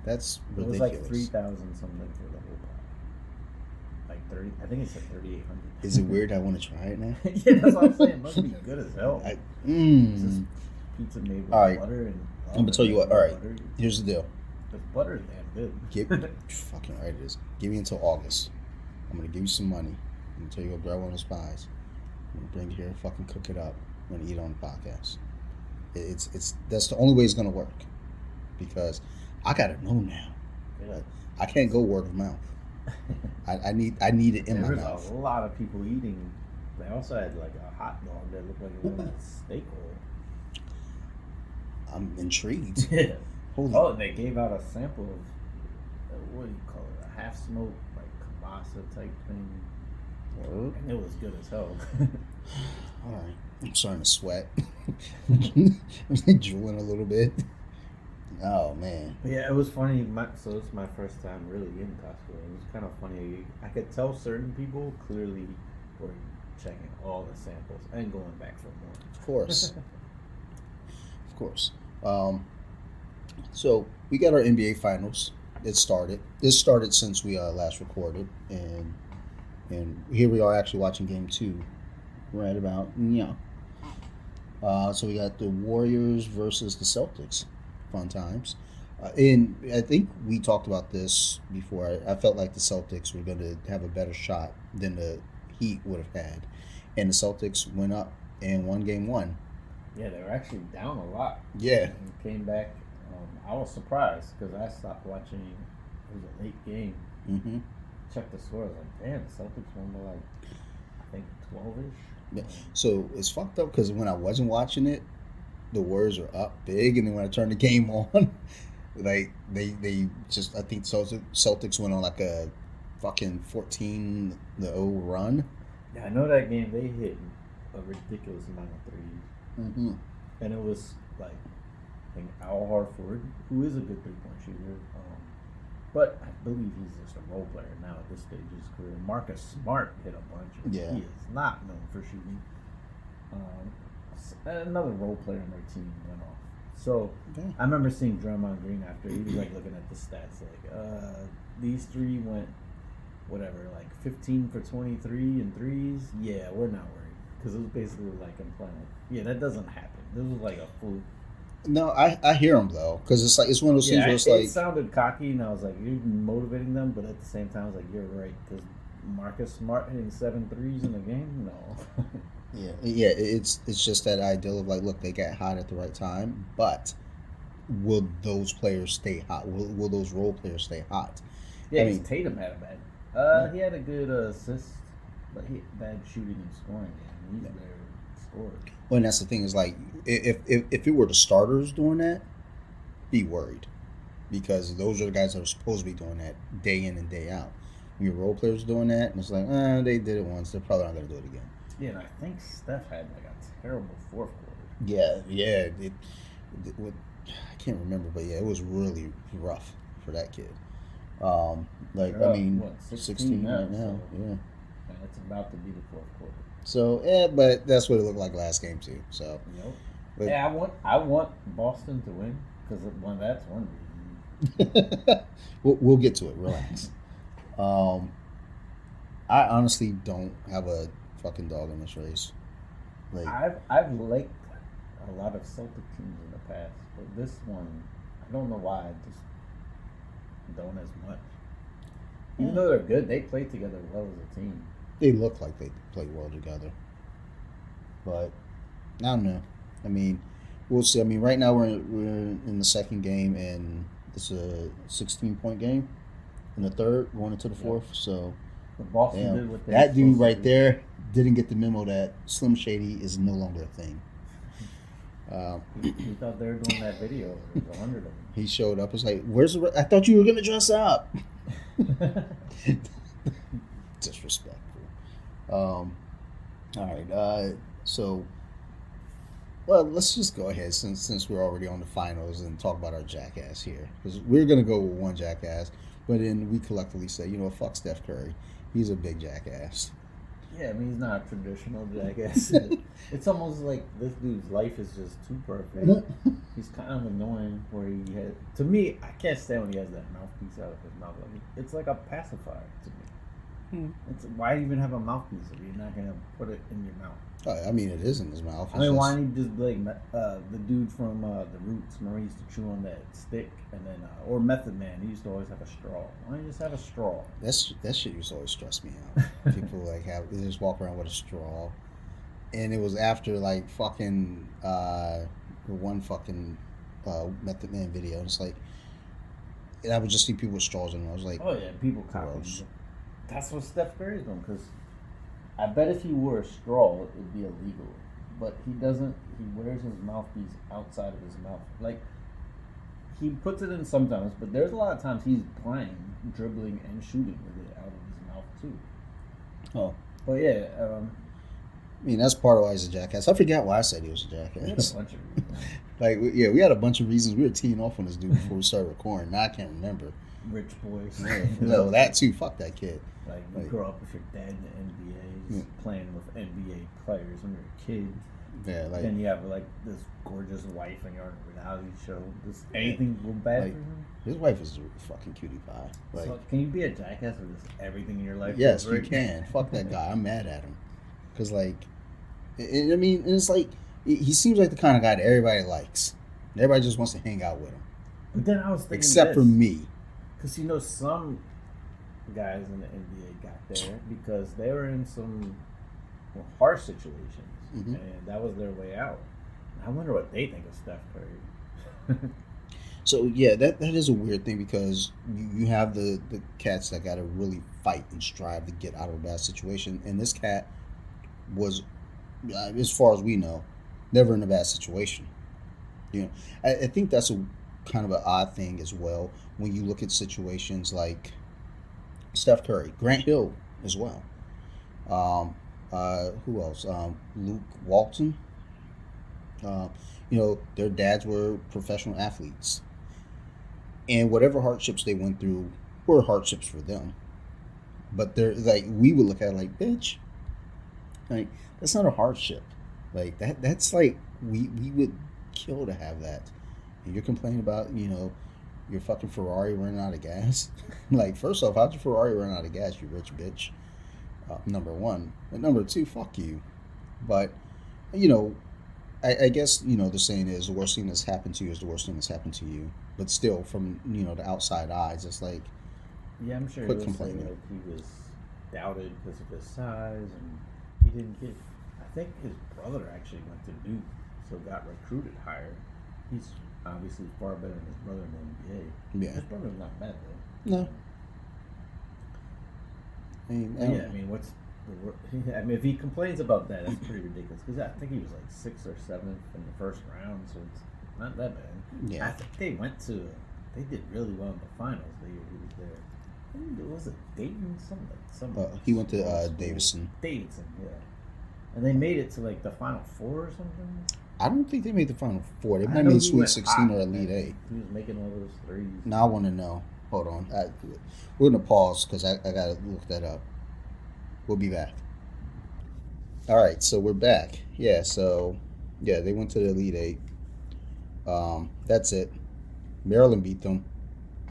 That's it was ridiculous. like 3,000 something for the whole pot. Like 30, I think it said 3,800. Is it weird I want to try it now? Yeah, that's what I'm saying. It must be good as hell. It's just pizza made with All right. butter and. I'm gonna tell you what. All right, here's the deal. The butter's damn good. Fucking right it is. Give me until August. I'm gonna give you some money. I'm gonna tell you go grab one of those pies. I'm gonna bring it here, fucking cook it up. I'm gonna eat it on the podcast. It's that's the only way it's gonna work, because I gotta know now. Yeah. I can't go word of mouth. I need it in my There was mouth. a lot of people eating. They also had like a hot dog that looked like it was a steak roll. I'm intrigued. Yeah. Holy. Oh, and they gave out a sample of what do you call it? A half smoked like kielbasa type thing, and it was good as hell. All right. I'm starting to sweat. I'm like drooling a little bit. Oh man. But yeah, it was funny. So this is my first time really in Costco. It was kind of funny. I could tell certain people clearly were checking all the samples and going back for more. Of course. Of course. So we got our NBA finals. It started. This started since we last recorded, and here we are actually watching game 2, right about so we got the Warriors versus the Celtics. Fun times. And I think we talked about this before. I felt like the Celtics were going to have a better shot than the Heat would have had, and the Celtics went up and won game 1. Yeah, they were actually down a lot. Yeah. And came back. I was surprised because I stopped watching. It was a late game. Mm-hmm. Checked the score. I was like, damn, the Celtics won by like, I think 12-ish. So it's fucked up because when I wasn't watching it, the Warriors were up big, and then when I turned the game on, like they just I think Celtics went on like a fucking 14-0 run. Yeah, I know that game they hit a ridiculous amount of threes, Mm-hmm. and it was like I think Al Horford, who is a good 3-point shooter, but I believe he's just a role player now at this stage of his career. Marcus Smart hit a bunch. Yeah. He is not known for shooting. Another role player on their team went off. So Okay. I remember seeing Draymond Green after he was like looking at the stats like these 3 went whatever like 15 for 23 and threes. Yeah, we're not worried because it was basically like implying yeah that doesn't happen. This was like a fluke. No, I hear him though because it's one of those things where it's it like sounded cocky and I was like you're motivating them, but at the same time I was like you're right because Marcus Smart hitting 7 threes in a game, no. yeah it's just that ideal of like look they got hot at the right time, but will those players stay hot? Will those role players stay hot? Yeah, I 'cause mean- Tatum had a bad. He had a good assist, but he bad shooting and scoring. He's there scored. Well, and that's the thing is like if it were the starters doing that, be worried because those are the guys that are supposed to be doing that day in and day out. When your role players doing that, and it's like they did it once, they're probably not going to do it again. Yeah, and I think Steph had like a terrible fourth quarter. Yeah. I can't remember, but yeah, it was really rough for that kid. They're I up, mean, what, 16 right now. so- Yeah. And it's about to be the fourth quarter. So yeah, but that's what it looked like last game too. So Yep. But- Yeah, I want Boston to win because that's one reason. we'll get to it. Relax. I honestly don't have a fucking dog in this race. Like I've liked a lot of Celtic teams in the past, but this one I don't know why I just don't as much. Even though they're good, they play together well as a team. they look like they play well together, but I don't know. I mean, we'll see. I mean, right now we're in the second game, and it's a 16-point game. In the third, going into the fourth. So But Boston damn, did what they that were dude supposed right to do. there didn't get the memo that Slim Shady is no longer a thing. We thought they were doing that video. There was 100 of them. He showed up. It's like, where's the? I thought you were gonna dress up. Disrespectful. All right. So, well, let's just go ahead since we're already on the finals and talk about our jackass here because we're gonna go with one jackass, but then we collectively say, fuck Steph Curry. He's a big jackass. Yeah, I mean, he's not a traditional jackass. It's almost like this dude's life is just too perfect. He's kind of annoying where he had... To me, I can't stand when he has that mouthpiece out of his mouth. Like, it's like a pacifier to me. It's why even have a mouthpiece if you're not going to put it in your mouth? I mean, it is in his mouth. I mean, why don't you just like the dude from The Roots? Remember, he used to chew on that stick, and then or Method Man. He used to always have a straw. Why don't you just have a straw? That shit used to always stress me out. People they just walk around with a straw, and it was after like fucking the one fucking Method Man video. It's like and I would just see people with straws in them. I was like, Oh yeah, people copy. gross. That's what Steph Curry's doing. Because I bet if he wore a straw, it'd be illegal. But he doesn't. He wears his mouthpiece outside of his mouth. Like he puts it in sometimes, but there's a lot of times he's playing, dribbling, and shooting with it out of his mouth too. Oh. But yeah, I mean, that's part of why he's a jackass. I forgot why I said he was a we had a jackass. bunch of reasons. Like, we had a bunch of reasons. We were teeing off on this dude before we started recording. Now I can't remember. Rich boys. No, that too. Fuck that kid. Like you Like- grow up with your dad in the NBA, just playing with NBA players when you're a kid. Yeah, like, Then you have like this gorgeous wife and you're on a reality show. Does anything go bad Like, for him? his wife is a fucking cutie pie. Like, So can you be a jackass with just everything in your life? yes, goes you right? can. Fuck that guy. I'm mad at him. Because, like, I mean, it's like, he seems like the kind of guy that everybody likes. Everybody just wants to hang out with him. But then I was thinking, Except for me. because some guys in the NBA got there because they were in some harsh situations, Mhm. and that was their way out. I wonder what they think of Steph Curry. So, yeah, that is a weird thing because you have the cats that got to really fight and strive to get out of a bad situation. And this cat was, as far as we know, never in a bad situation. You know, I think that's a kind of an odd thing as well when you look at situations like Steph Curry, Grant Hill as well. Who else? Luke Walton. You know, their dads were professional athletes, and whatever hardships they went through were hardships for them. But they're like, we would look at it like, bitch, like that's not a hardship. Like that's like we would kill to have that. And you're complaining about, you know, your fucking Ferrari running out of gas. Like, first off, how'd your Ferrari run out of gas, you rich bitch? Number one. And number two, fuck you. But, you know, I guess, you know, the saying is the worst thing that's happened to you is the worst thing that's happened to you. But still, from, you know, the outside eyes, it's like, Yeah, I'm sure Quit he was saying, complaining. like, he was doubted because of his size, and he didn't get. I think his brother actually went to Duke, so got recruited higher. He's obviously far better than his brother in the NBA. yeah. His brother's not bad though. No. I mean, Yeah, I mean, what's the I mean, if he complains about that, that's pretty ridiculous. Because I think he was like 6th or 7th in the first round, so it's not that bad. Yeah. I think they went to. They did really well in the finals the year he was there. I think was it Dayton? Something. he went to Davidson. Davidson, yeah. And they made it to like the Final Four or something. I don't think they made the Final Four. They I might know have made he Sweet went 16 hot, or Elite man. 8. He was making all those threes. Now I want to know. Hold on. We're going to pause because I got to look that up. We'll be back. All right, so we're back. Yeah, so, yeah, they went to the Elite 8. That's it. Maryland beat them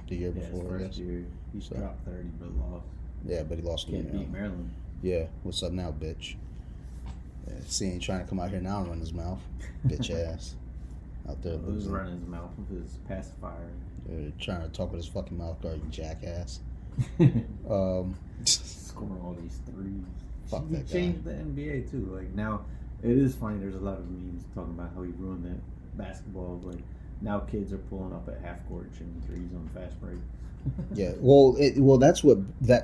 the year Yeah, his before. I first guess. year he So- dropped 30 but lost. Yeah, but he lost to Can't beat Maryland. Maryland. Yeah, what's up now, bitch? Yeah, see, ain't trying to come out here now and run his mouth. Bitch ass. Out there Who's losing. running his mouth with his pacifier? Trying to talk with his fucking mouth guard, you jackass. Scoring all these threes. Fuck He that guy. changed the NBA too. Like now, it is funny. There's a lot of memes talking about how he ruined that basketball. Like now, kids are pulling up at half court shooting threes on fast break. Yeah, well, that's what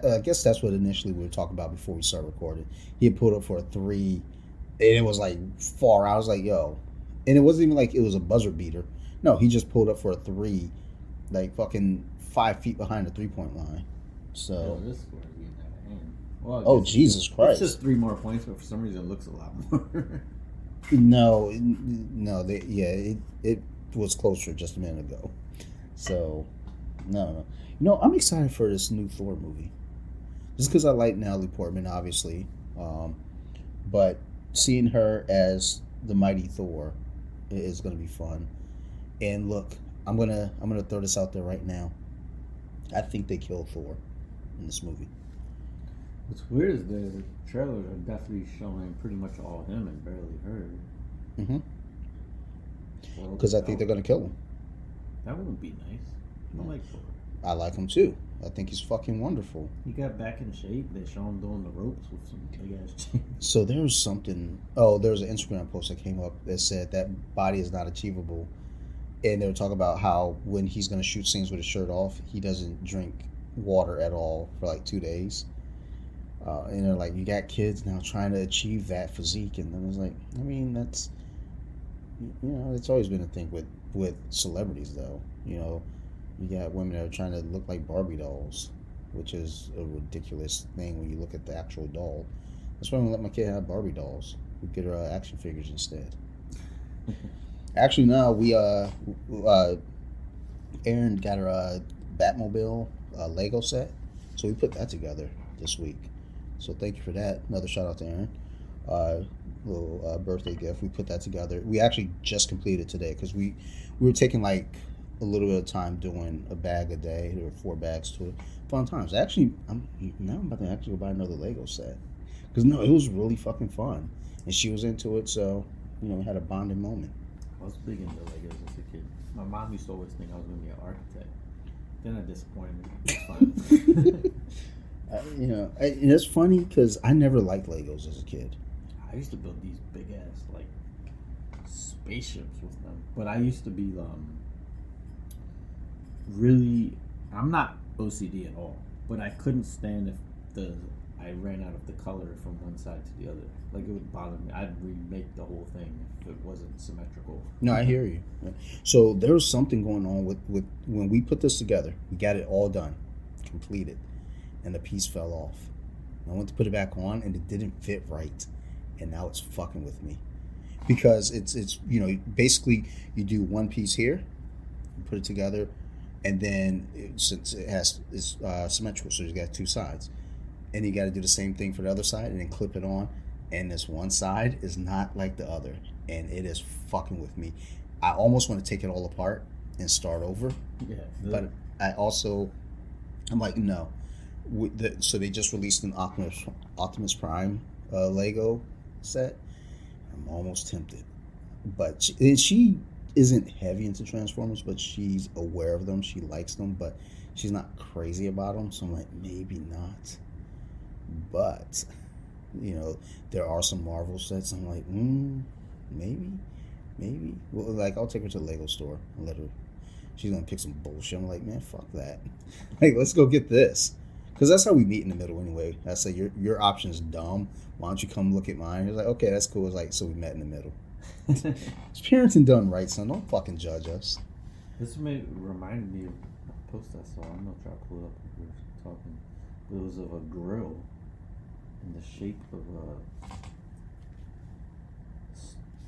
I guess that's what initially we were talking about before we started recording. He had pulled up for a 3, and it was like far out. I was like, yo, and it wasn't even like it was a buzzer beater. No, he just pulled up for a 3, like fucking 5 feet behind the 3-point line. So, Oh, this score is getting out of hand. Well, I oh guess Jesus it's Christ! just 3 more points, but for some reason it looks a lot more. No, it was closer just a minute ago. So, no. You know, I'm excited for this new Thor movie. Just because I like Natalie Portman, obviously, but seeing her as the mighty Thor is going to be fun. And look, I'm gonna throw this out there right now. I think they killed Thor in this movie. What's weird is the trailers are definitely showing pretty much all him and barely her. Mm-hmm. Well, Because I think they're going to kill him. that wouldn't be nice. I don't like Thor. I like him too. I think he's fucking wonderful. He got back in shape. They show him doing the ropes with some big ass chains. So there was something. Oh, there was an Instagram post that came up that said that body is not achievable and they were talking about how when he's going to shoot scenes with his shirt off, he doesn't drink water at all for like 2 days. And they're like, you got kids now trying to achieve that physique, and then I was like, I mean, that's, it's always been a thing with celebrities, though. You got women that are trying to look like Barbie dolls, which is a ridiculous thing when you look at the actual doll. That's why I'm gonna let my kid have Barbie dolls. We get her action figures instead. Actually, no, Aaron got her Batmobile Lego set, so we put that together this week. So thank you for that. Another shout out to Aaron. Little birthday gift. We put that together. We actually just completed today because we were taking like a little bit of time doing a bag a day. There were 4 bags to it. Fun times. Actually, I'm about to actually go buy another Lego set because it was really fucking fun, and she was into it. So we had a bonding moment. I was big into Legos as a kid. My mom used to always think I was going to be an architect. Then I disappointed her. It's fine. And it's funny because I never liked Legos as a kid. I used to build these big ass like spaceships with them, but I used to be really. I'm not OCD at all, but I couldn't stand if I ran out of the color from one side to the other. Like, it would bother me. I'd remake the whole thing if it wasn't symmetrical. No, I hear you. So there was something going on with when we put this together. We got it all done, completed, and the piece fell off. I went to put it back on, and it didn't fit right, and now it's fucking with me because it's basically you do one piece here, you put it together, and then since it's symmetrical, so you got 2 sides, and you got to do the same thing for the other side, and then clip it on. And this one side is not like the other, and it is fucking with me. I almost want to take it all apart and start over. Yeah. But I'm like, no. So they just released an Optimus Prime Lego set. I'm almost tempted. But she isn't heavy into Transformers, but she's aware of them. She likes them, but she's not crazy about them. So I'm like, maybe not. But there are some Marvel sets. I'm like, maybe. Well, like, I'll take her to the Lego store and let her. She's gonna pick some bullshit. I'm like, man, fuck that. Like, let's go get this, because that's how we meet in the middle anyway. I say your option is dumb. Why don't you come look at mine? He's like, okay, that's cool. It's like, so we met in the middle. It's parenting done right, son. Don't fucking judge us. This reminded me of a post I saw. I'm gonna try to pull it up if we're talking. It was of a grill in the shape of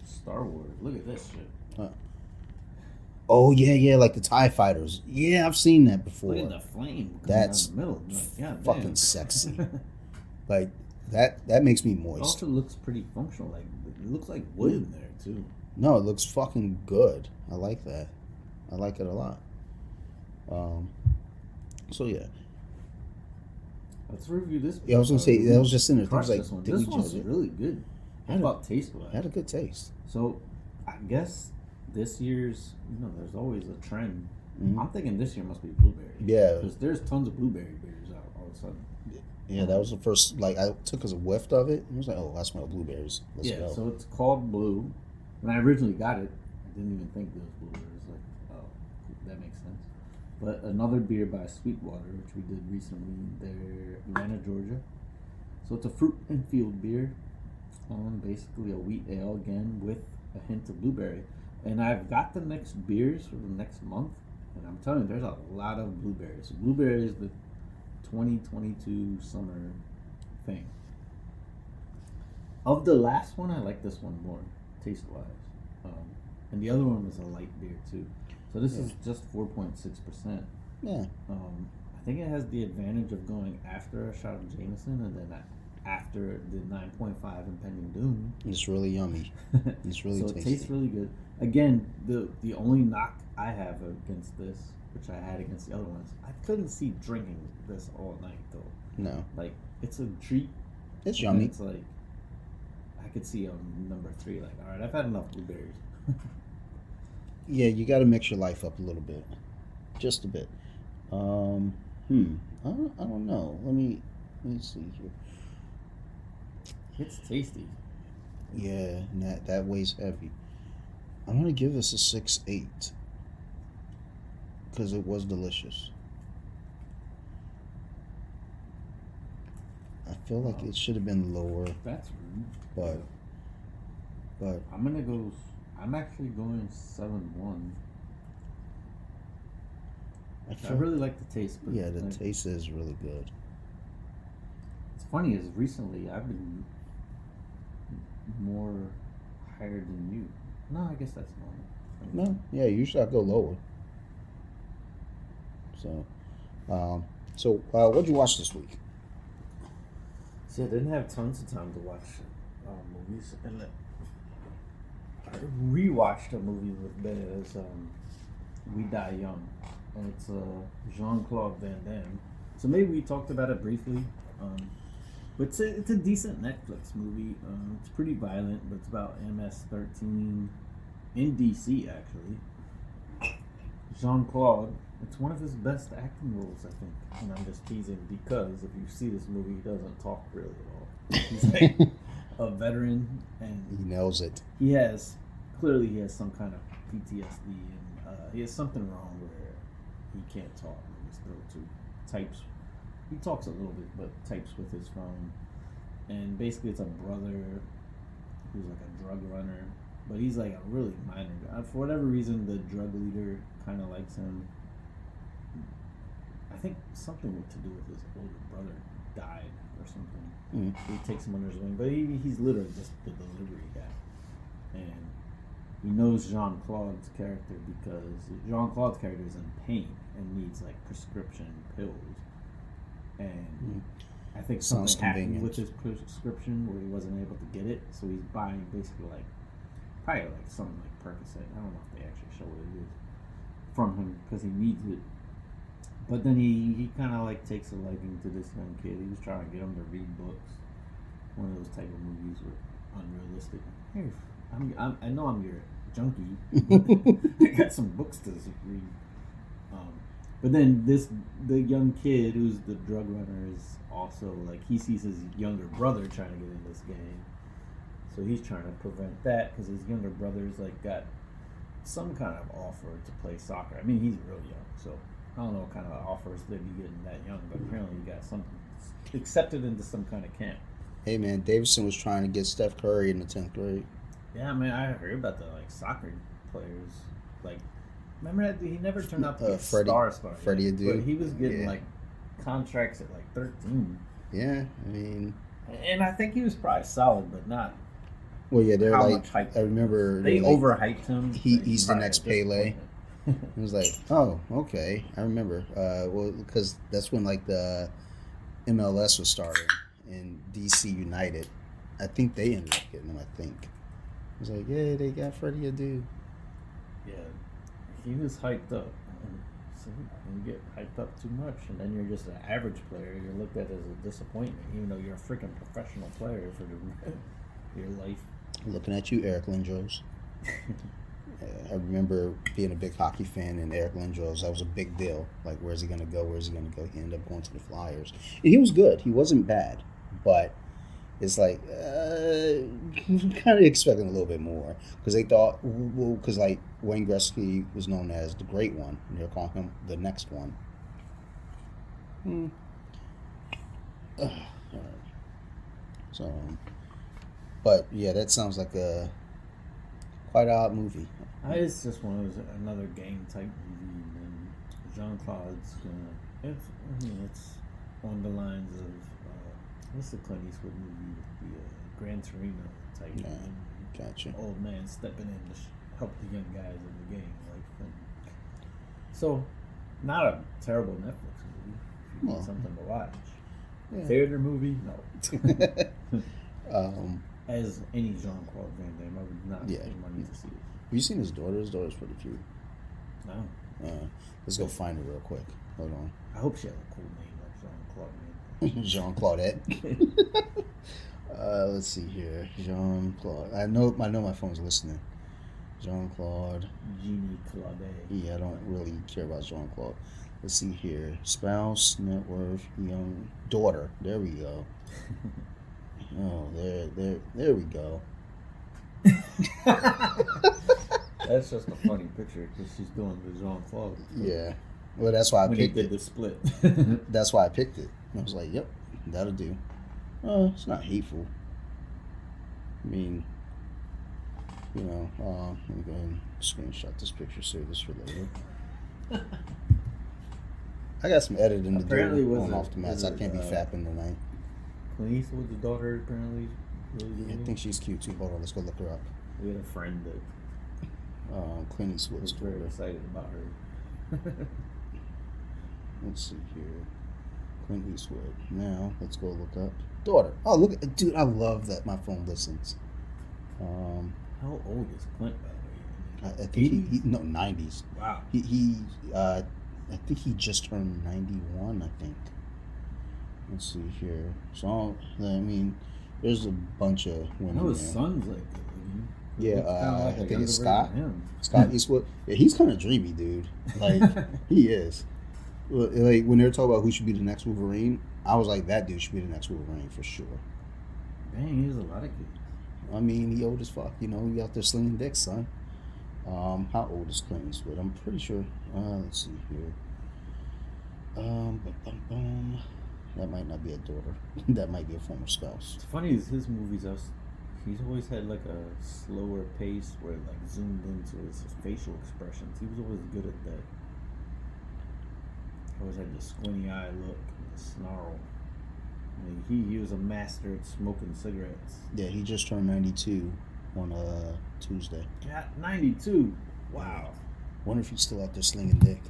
Star Wars. Look at this shit. Oh yeah, like the TIE fighters. Yeah, I've seen that before. Look at the flame. That's down the middle. Like, fucking sexy. Like that makes me It moist. also looks pretty functional. Like, it looks like wood in there too. No, it looks fucking good. I like that. I like it a lot. So yeah. Let's review this. Yeah, I was gonna say that was just in there. Crush Like, this one. did This we one's judge it? really good. How about taste wise? Had a good taste. So, I guess this year's, there's always a trend. Mm-hmm. I'm thinking this year must be blueberry. Yeah. Because there's tons of blueberry beers out all of a sudden. Yeah, that was the first. Like, I took as a whiff of it. And I was like, oh, I smell blueberries. Let's go. So it's called Blue. When I originally got it, I didn't even think there was blueberries. Like, oh, that makes sense. But another beer by Sweetwater, which we did recently, they're Atlanta, Georgia. So it's a fruit and field beer. Basically a wheat ale again with a hint of blueberry. And I've got the next beers for the next month, and I'm telling you, there's a lot of blueberries. So blueberry is the 2022 summer thing. Of the last one, I like this one more, taste-wise. And the other one was a light beer, too. So this is just 4.6%. Yeah. I think it has the advantage of going after a shot of Jameson and then after the 9.5 Impending Doom. It's really yummy. It's really so tasty. It tastes really good. Again, the only knock I have against this, which I had against the other ones, I couldn't see drinking this all night, though. No. Like, it's a treat. It's yummy. It's like, I could see on number 3, like, all right, I've had enough blueberries. Yeah, you got to mix your life up a little bit. Just a bit. I don't know. Let me see here. It's tasty. Yeah, and that weighs heavy. I'm gonna give this a 6.8. because it was delicious. I feel like it should have been lower, That's rude. but I'm gonna go. I'm actually going 7-1. I really like the taste. But yeah, the taste is really good. It's funny is recently I've been more higher than you. No, I guess that's normal. No, yeah, usually I go lower. So, what'd you watch this week? See, I didn't have tons of time to watch movies, and I rewatched a movie with Bez, We Die Young, and it's Jean-Claude Van Damme. So maybe we talked about it briefly, but it's a decent Netflix movie. It's pretty violent, but it's about MS-13 in DC actually. Jean-Claude, it's one of his best acting roles, I think. And I'm just teasing because if you see this movie, he doesn't talk really at all. He's like a veteran, and He nails it. he has some kind of PTSD, and he has something wrong where he can't talk. He's still too types. He talks a little bit, but types with his phone. And basically, it's a brother who's like a drug runner, but he's like a really minor guy. For whatever reason, the drug leader kind of likes him. I think something to do with his older brother died or something. He takes him under his wing, but he's literally just the delivery guy. And he knows Jean-Claude's character because Jean-Claude's character is in pain and needs like prescription pills. And I think something happened with his prescription where he wasn't able to get it, so he's buying basically probably like something like Percocet. I don't know if they actually show what it is from him because he needs it. But then he kind of like takes a liking to this young kid. He was trying to get him to read books. One of those type of movies were unrealistic. Hey, I know I'm your junkie. I got some books to read. But then the young kid who's the drug runner is also like he sees his younger brother trying to get in this gang, so he's trying to prevent that because his younger brother's like got some kind of offer to play soccer. I mean, he's real young, so I don't know what kind of offers they'd be getting that young, but apparently he got something accepted into some kind of camp. Hey man, Davidson was trying to get Steph Curry in the 10th grade. Yeah, man, I heard about the like soccer players. Like, remember that he never turned out to be a star. Freddie Adu. But he was getting like contracts at like 13. Yeah, I mean, and I think he was probably solid, but not. Well, yeah, they're how like. much hype I remember they like, overhyped him. He's the next Pele. It was like, oh, okay. I remember. Well, because that's when like the MLS was starting and DC United. I think they ended up getting him. I think it was like, yeah, they got Freddie Adu. Yeah, he was hyped up. So you get hyped up too much, and then you're just an average player. You're looked at as a disappointment, even though you're a freaking professional player for your life. Looking at you, Eric Lindros. I remember being a big hockey fan, and Eric Lindros, that was a big deal. Like, where's he going to go? Where's he going to go? He ended up going to the Flyers. And he was good. He wasn't bad. But it's like, kind of expecting a little bit more. Because they thought, well, because like Wayne Gretzky was known as the great one, and they're calling him the next one. All right. So, but yeah, that sounds like a quite odd movie. It's just one of those another gang type movie, and Jean-Claude's gonna. It's on the lines of what's the Clint Eastwood movie with the Gran Torino type. Yeah, gotcha. Old man stepping in to help the young guys in the gang, so not a terrible Netflix movie. If you need something to watch. Yeah. Theater movie, no. As any Jean-Claude Van Damme, I would not pay money to see it. Have you seen his daughter? His daughter's pretty cute. No. Let's go find her real quick. Hold on. I hope she has a cool name like Jean-Claude. Jean-Claudette. Let's see here. Jean-Claude. I know my phone's listening. Jean-Claude. Jeannie Claudet. Yeah, I don't really care about Jean-Claude. Let's see here. Spouse, net worth, young daughter. There we go. Oh, there we go. That's That's just a funny picture because she's doing the Jean-Claude. Yeah. Well, that's why I when he picked did it. the split. That's why I picked it. I was like, yep, that'll do. It's not hateful. I mean, let me go ahead and screenshot this picture, save this for later. I got some editing to do on off the mats. I can't be fapping tonight. Clint Eastwood's daughter apparently really good. I think she's cute too. Hold on, let's go look her up. We had a friend that Clint Eastwood's was very daughter. excited about her. Let's see here. Clint Eastwood. Now, let's go look up. Daughter. Oh, look. Dude, I love that my phone listens. How old is Clint, by the way? I think he no, 90s. Wow. I think he just turned 91, I think. Let's see here. So, I mean, there's a bunch of women. I know his there. son's like that. Yeah, Like I think it's Scott. Him. Scott Eastwood. Yeah, he's kind of dreamy, dude. Like, he is. Like, when they were talking about who should be the next Wolverine, I was like, that dude should be the next Wolverine for sure. Dang, he has a lot of kids. I mean, he old as fuck. You know, he out there slinging dicks, son. How old is Clint Eastwood? I'm pretty sure. Let's see here. That might not be a daughter. That might be a former spouse. It's funny is his movies. He's always had like a slower pace where it like zoomed into his facial expressions. He was always good at that. Always had the squinty eye look, the snarl. I mean, he was a master at smoking cigarettes. Yeah, he just turned 92 on Tuesday. God, 92. Wow. Wonder if he's still out there slinging dick.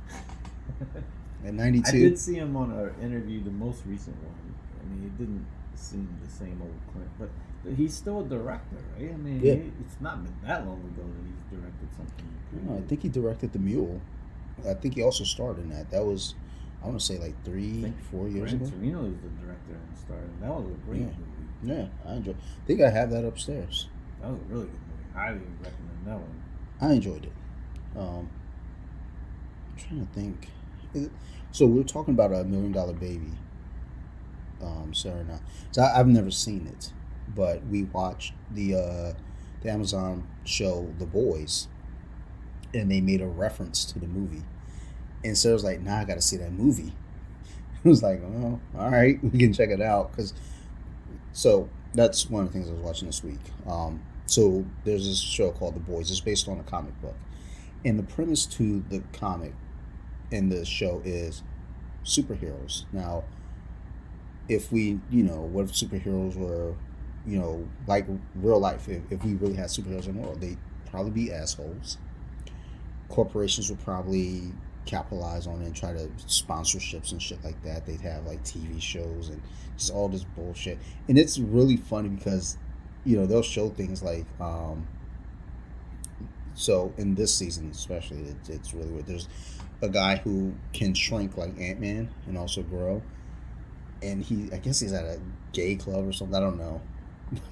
At 92. I did see him on an interview, the most recent one. I mean, it didn't seem the same old Clint, but he's still a director, right? I mean, yeah. It's not been that long ago that he's directed something. No, I think he directed The Mule. I think he also starred in that. That was, I want to say, like 3-4 years ago. Torino is the director and starred. That was a great movie. Yeah, I enjoyed. I think I have that upstairs. That was a really good movie. Highly recommend that one. I enjoyed it. I'm trying to think. So we were talking about $1 Million Baby, Sarah and I. So I've never seen it, but we watched the Amazon show The Boys, and they made a reference to the movie. And Sarah's like, "Nah, I got to see that movie." I was like, "Oh, all right, we can check it out." So that's one of the things I was watching this week. So there's this show called The Boys. It's based on a comic book, and the premise to the comic in the show is superheroes. Now, if we, what if superheroes were, like real life? If we really had superheroes in the world, they'd probably be assholes. Corporations would probably capitalize on it and try to sponsorships and shit like that. They'd have like TV shows and just all this bullshit. And it's really funny because, they'll show things like, so in this season especially, it's really weird. There's a guy who can shrink like Ant-Man and also grow. And I guess he's at a gay club or something. I don't know.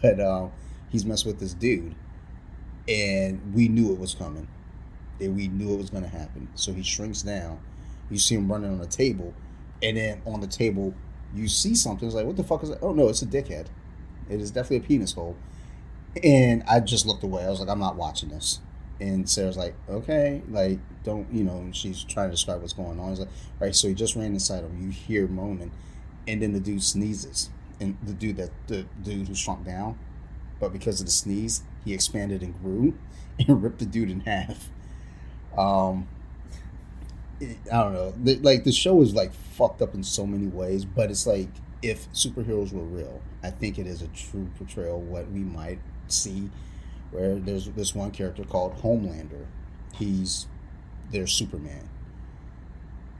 But he's messed with this dude. And we knew it was coming. And we knew it was going to happen. So he shrinks down. You see him running on a table. And then on the table, you see something. It's like, what the fuck is that? Oh, no, it's a dickhead. It is definitely a penis hole. And I just looked away. I was like, I'm not watching this. And Sarah's like, okay, like, don't, and she's trying to describe what's going on. He's like, all right, so he just ran inside him. You hear moaning. And then the dude sneezes. And the dude who shrunk down, but because of the sneeze, he expanded and grew and ripped the dude in half. I don't know. The show is like fucked up in so many ways, but it's like if superheroes were real, I think it is a true portrayal of what we might see. Where there's this one character called Homelander. There's Superman,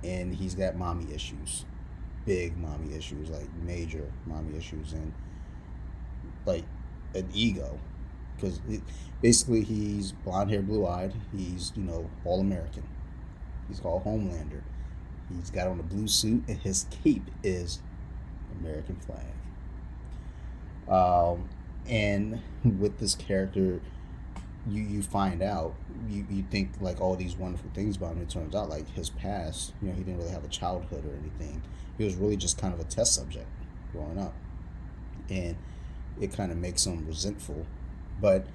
and he's got mommy issues, big mommy issues, like major mommy issues, and like an ego, because basically he's blonde hair, blue eyed. He's all American. He's called Homelander. He's got on a blue suit, and his cape is American flag. And with this character, you find out, you think like all these wonderful things about him. It turns out like his past, he didn't really have a childhood or anything. He was really just kind of a test subject growing up. And it kind of makes him resentful. But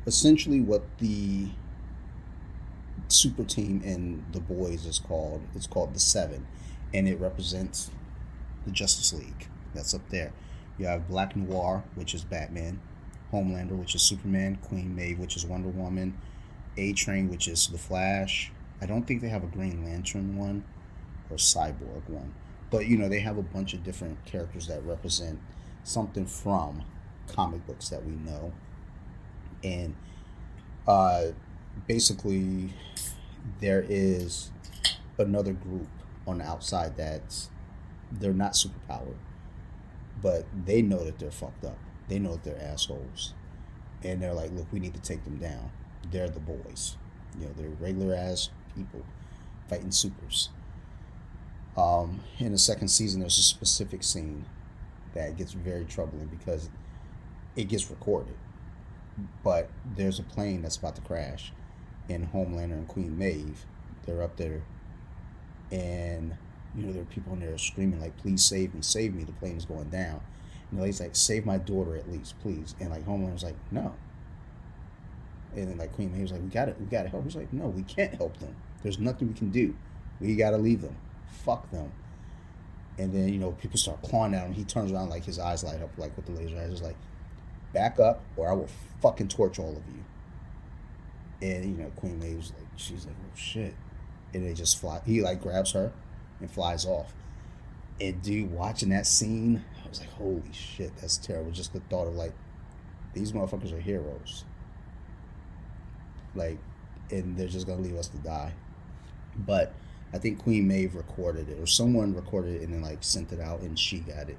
essentially what the super team in The Boys is called the Seven, and it represents the Justice League. That's up there. You have Black Noir, which is Batman, Homelander, which is Superman, Queen Maeve, which is Wonder Woman, A Train, which is the Flash. I don't think they have a Green Lantern one or Cyborg one, but they have a bunch of different characters that represent something from comic books that we know, and uh, basically there is another group on the outside that's they're not superpowered, but they know that they're fucked up. They know that they're assholes, and they're like, look, we need to take them down. They're the boys. They're regular ass people fighting supers. In the second season, there's a specific scene that gets very troubling because it gets recorded, but there's a plane that's about to crash, and Homelander and Queen Maeve, they're up there, and there are people in there screaming like, "Please save me! The plane is going down." And the lady's like, "Save my daughter at least, please." And like Homelander's like, "No." And then like Queen Maeve's like, we gotta help." He's like, "No, we can't help them. There's nothing we can do. We gotta leave them. Fuck them." And then people start clawing at him. He turns around, like his eyes light up like with the laser eyes. He's like, "Back up, or I will fucking torch all of you." And Queen Maeve's like, she's like, "Oh shit!" And they just fly. He like grabs her and flies off. And dude, watching that scene, I was like, "Holy shit, that's terrible." Just the thought of like, these motherfuckers are heroes. Like, and they're just gonna leave us to die. But I think Queen Maeve recorded it, or someone recorded it and then like sent it out, and she got it.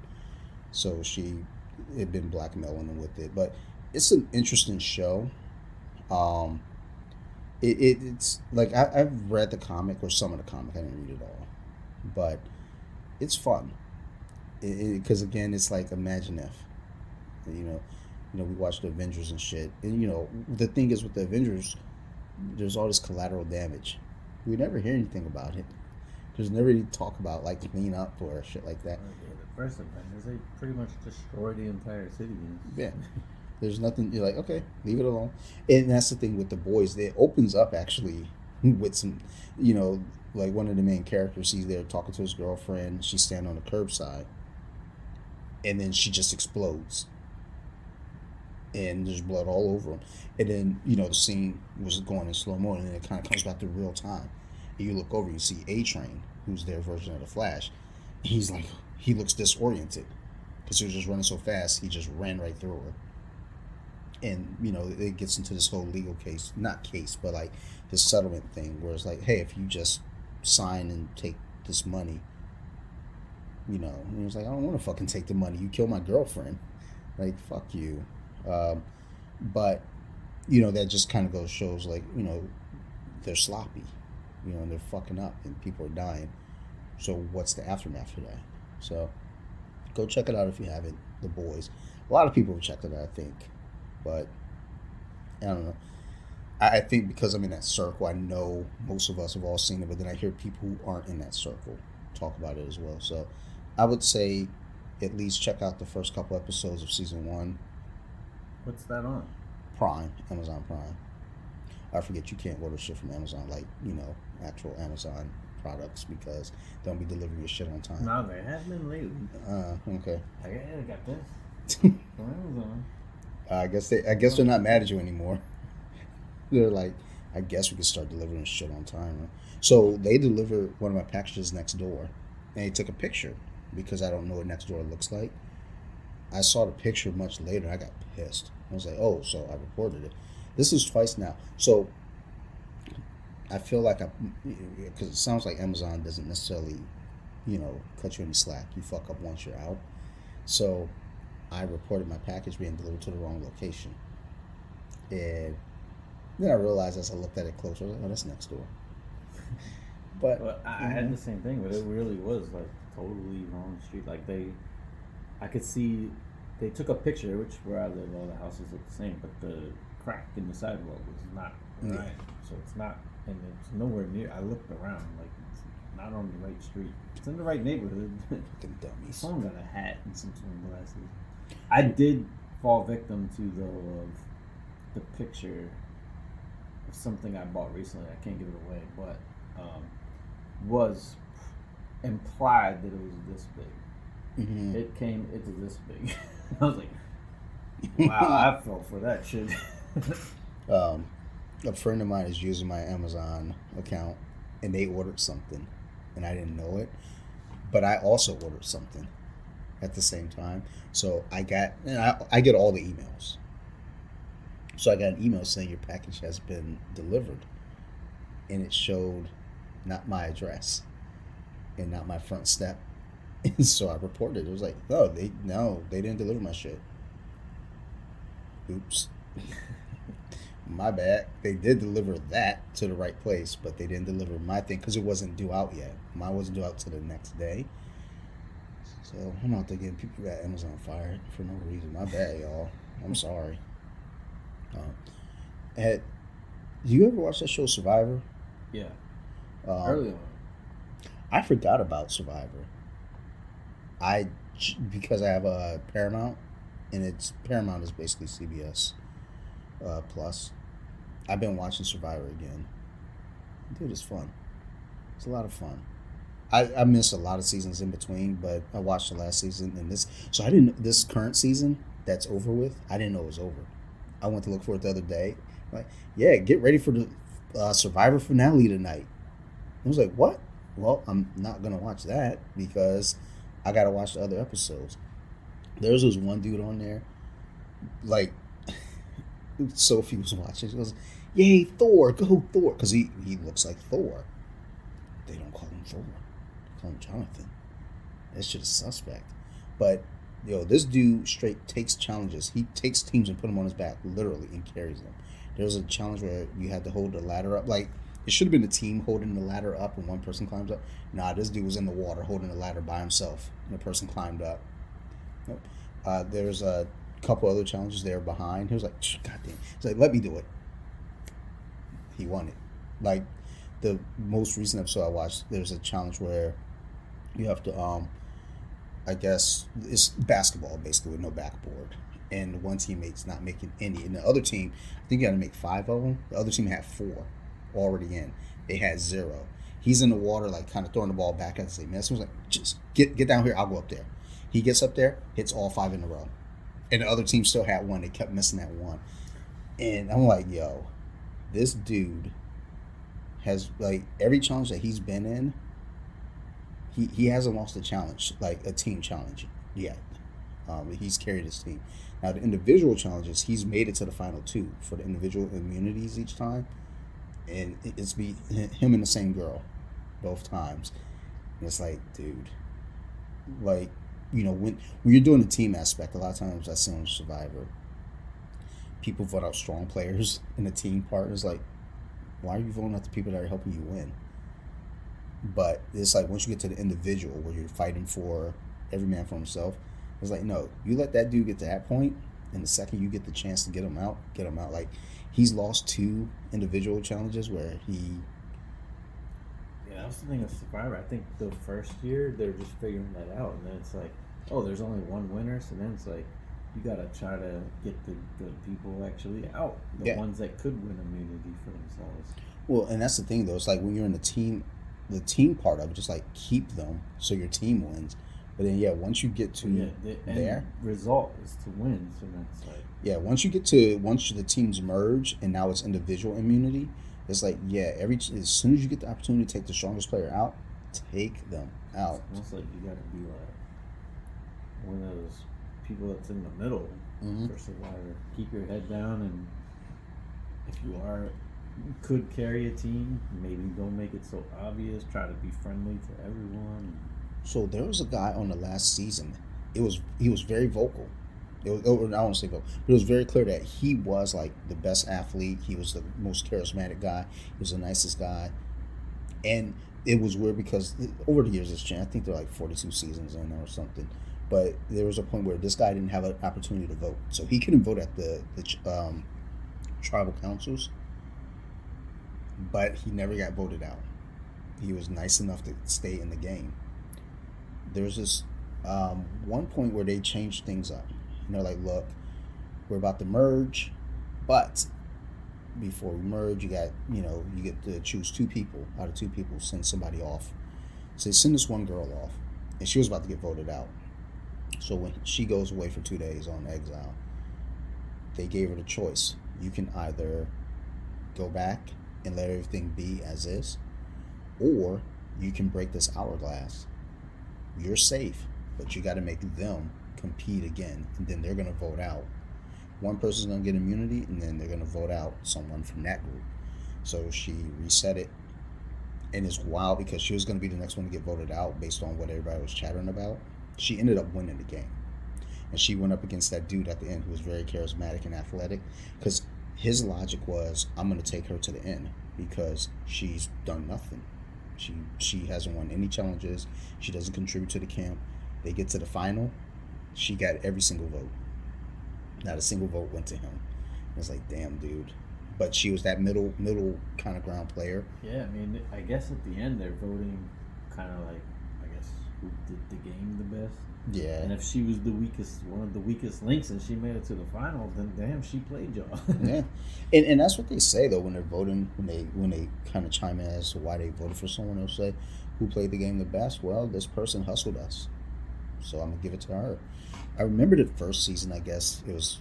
So she had been blackmailing them with it. But it's an interesting show. Um, it's like I've read the comic, or some of the comic. I didn't read it all, but it's fun. Because again, it's like imagine if, we watched the Avengers and shit, and the thing is with the Avengers, there's all this collateral damage. We never hear anything about it. There's never any talk about like cleanup or shit like that. Yeah, the first Avengers, they pretty much destroyed the entire city. Yeah. There's nothing. You're like, okay, leave it alone. And that's the thing with the boys. It opens up actually with some, like one of the main characters. He's there talking to his girlfriend. She's standing on the curbside, and then she just explodes, and there's blood all over him. And then the scene was going in slow mo, and then it kind of comes back to real time. And you look over, you see A Train, who's their version of the Flash. He's like, he looks disoriented because he was just running so fast. He just ran right through her. And it gets into this whole legal case, not case, but like this settlement thing where it's like, hey, if you just sign and take this money, and he was like, I don't want to fucking take the money. You kill my girlfriend, like fuck you. But that just kind of shows like they're sloppy, and they're fucking up and people are dying. So what's the aftermath for that? So go check it out if you haven't. The Boys. A lot of people have checked it out, I think. But I don't know. I think because I'm in that circle, I know most of us have all seen it, but then I hear people who aren't in that circle talk about it as well. So I would say at least check out the first couple episodes of season 1. What's that on? Prime, Amazon Prime. I forget you can't order shit from Amazon, like, actual Amazon products, because they don't be delivering your shit on time. No, they have been lately. Okay. I got this from Amazon. I guess they're not mad at you anymore. They're like, I guess we can start delivering shit on time. Right? So they delivered one of my packages next door, and they took a picture because I don't know what next door looks like. I saw the picture much later. I got pissed. I was like, oh, so I reported it. This is twice now. So I feel like because it sounds like Amazon doesn't necessarily, cut you any slack. You fuck up once you're out. So I reported my package being delivered to the wrong location. And then I realized as I looked at it closer, I was like, oh, that's next door. But well, I had the same thing, but it really was like totally wrong street. Like I could see, they took a picture, which where I live, all the houses look the same, but the crack in the sidewalk was not right. Yeah. So it's not, and it's nowhere near. I looked around, like it's not on the right street. It's in the right neighborhood. Fucking dummies. Someone got a hat and some sunglasses. I did fall victim to though of the picture something I bought recently. I can't give it away, but was implied that it was this big. Mm-hmm. It's this big. I was like, wow, I fell for that shit. A friend of mine is using my Amazon account, and they ordered something, and I didn't know it, but I also ordered something at the same time. So I get all the emails. So I got an email saying your package has been delivered, and it showed not my address and not my front step. And so I reported. It was like, oh, they didn't deliver my shit. Oops. My bad. They did deliver that to the right place, but they didn't deliver my thing because it wasn't due out yet. Mine wasn't due out to the next day. So I'm out there getting people at Amazon fired for no reason. My bad, y'all. I'm sorry. Do you ever watch that show Survivor? Yeah. Early on. I forgot about Survivor. Because I have a Paramount, and Paramount is basically CBS Plus. I've been watching Survivor again. Dude, it's fun. It's a lot of fun. I missed a lot of seasons in between, but I watched the last season and this. So this current season that's over with, I didn't know it was over. I went to look for it the other day. Like, yeah, get ready for the Survivor finale tonight. I was like, what? Well, I'm not going to watch that because I got to watch the other episodes. There's this one dude on there, like, Sophie was watching. She goes, yay, Thor, go Thor. Because he looks like Thor. They don't call him Thor. They call him Jonathan. That shit is suspect. But, this dude straight takes challenges. He takes teams and put them on his back, literally, and carries them. There was a challenge where you had to hold the ladder up. Like, it should have been the team holding the ladder up and one person climbs up. Nah, this dude was in the water holding the ladder by himself, and the person climbed up. Nope. There's a couple other challenges there behind. He was like, God damn. He's like, let me do it. He won it. Like, the most recent episode I watched, there's a challenge where you have to, I guess, it's basketball, basically, with no backboard. And one teammate's not making any. And the other team, I think you got to make 5 of them. The other team had 4 already in. They had 0. He's in the water, like, kind of throwing the ball back at the same. This was like, just get down here, I'll go up there. He gets up there, hits all 5 in a row. And the other team still had 1. They kept missing that 1. And I'm like, yo, this dude has, like, every challenge that he's been in, he hasn't lost a challenge, like a team challenge yet. He's carried his team. Now, the individual challenges, he's made it to the final 2 for the individual immunities each time. And it's him and the same girl both times. And it's like, dude, like, when you're doing the team aspect, a lot of times I see on Survivor, people vote out strong players in the team part. It's like, why are you voting out the people that are helping you win? But it's like, once you get to the individual where you're fighting for every man for himself, it's like, no, you let that dude get to that point, and the second you get the chance to get him out. Like, he's lost 2 individual challenges where he... Yeah, I was thinking of Survivor. I think the first year, they're just figuring that out, and then it's like, oh, there's only one winner, so then it's like, you gotta try to get the good people actually out. The ones that could win immunity for themselves. Well, and that's the thing, though. It's like, when you're in the team part of it, just like, keep them so your team wins. But then, once you get to the result is to win. So that's like, once the teams merge and now it's individual immunity, it's like, as soon as you get the opportunity to take the strongest player out, take them out. It's almost like you got to be like one of those people that's in the middle for Survivor. Keep your head down, and if you could carry a team, maybe don't make it so obvious. Try to be friendly to everyone. So there was a guy on the last season. He was very vocal. I don't want to say vocal, but it was very clear that he was like the best athlete. He was the most charismatic guy. He was the nicest guy, and it was weird because over the years it's changed. I think they're like 42 seasons in or something. But there was a point where this guy didn't have an opportunity to vote, so he couldn't vote at the tribal councils. But he never got voted out. He was nice enough to stay in the game. There was this one point where they changed things up. And they're like, look, we're about to merge, but before we merge, you got, you get to choose two people. Out of two people, send somebody off. So they send this one girl off, and she was about to get voted out. So when she goes away for 2 days on exile, they gave her the choice. You can either go back and let everything be as is, or you can break this hourglass. You're safe, but you got to make them compete again, and then they're going to vote out. One person's going to get immunity, and then they're going to vote out someone from that group. So she reset it, and it's wild because she was going to be the next one to get voted out based on what everybody was chattering about. She ended up winning the game, and she went up against that dude at the end who was very charismatic and athletic, because his logic was, I'm going to take her to the end because she's done nothing. She hasn't won any challenges. She doesn't contribute to the camp. They get to the final. She got every single vote. Not a single vote went to him. I was like, damn, dude. But she was that middle kind of ground player. Yeah, I mean, I guess at the end they're voting kind of like, I guess, who did the game the best. Yeah. And if she was one of the weakest links, and she made it to the final, then damn, she played y'all. Yeah, and that's what they say though when they're voting, when they kind of chime in as to why they voted for someone. They'll say, who played the game the best? Well, this person hustled us, so I'm gonna give it to her. I remember the first season. I guess it was,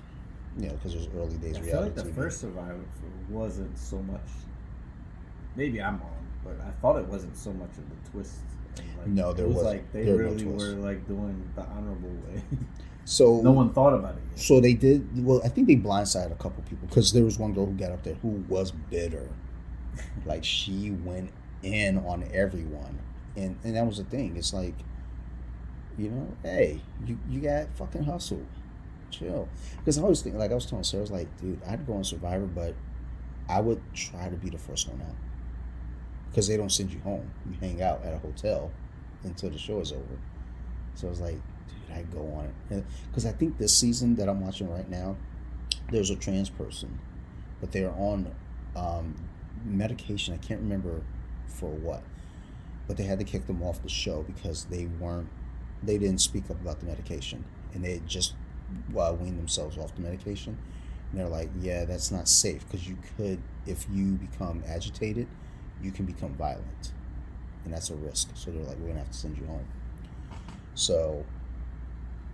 because it was early days. I feel like the first Survivor wasn't so much. Maybe I'm wrong, but I thought it wasn't so much of the twists. Like, no, there was like they really were like doing the honorable way. So no one thought about it yet. So they did. Well, I think they blindsided a couple people because there was one girl who got up there who was bitter, like she went in on everyone, and that was the thing. It's like, hey, you got fucking hustle, chill. Because I always think, like I was telling Sarah, I was like, dude, I'd go on Survivor, but I would try to be the first one out. Because they don't send you home. You hang out at a hotel until the show is over. So I was like, dude, I'd go on it. Because I think this season that I'm watching right now, there's a trans person, but they're on medication. I can't remember for what. But they had to kick them off the show because they didn't speak up about the medication. And they had just weaned themselves off the medication. And they're like, yeah, that's not safe. Because you could, if you become agitated, you can become violent, and that's a risk. So they're like, we're gonna have to send you home. So,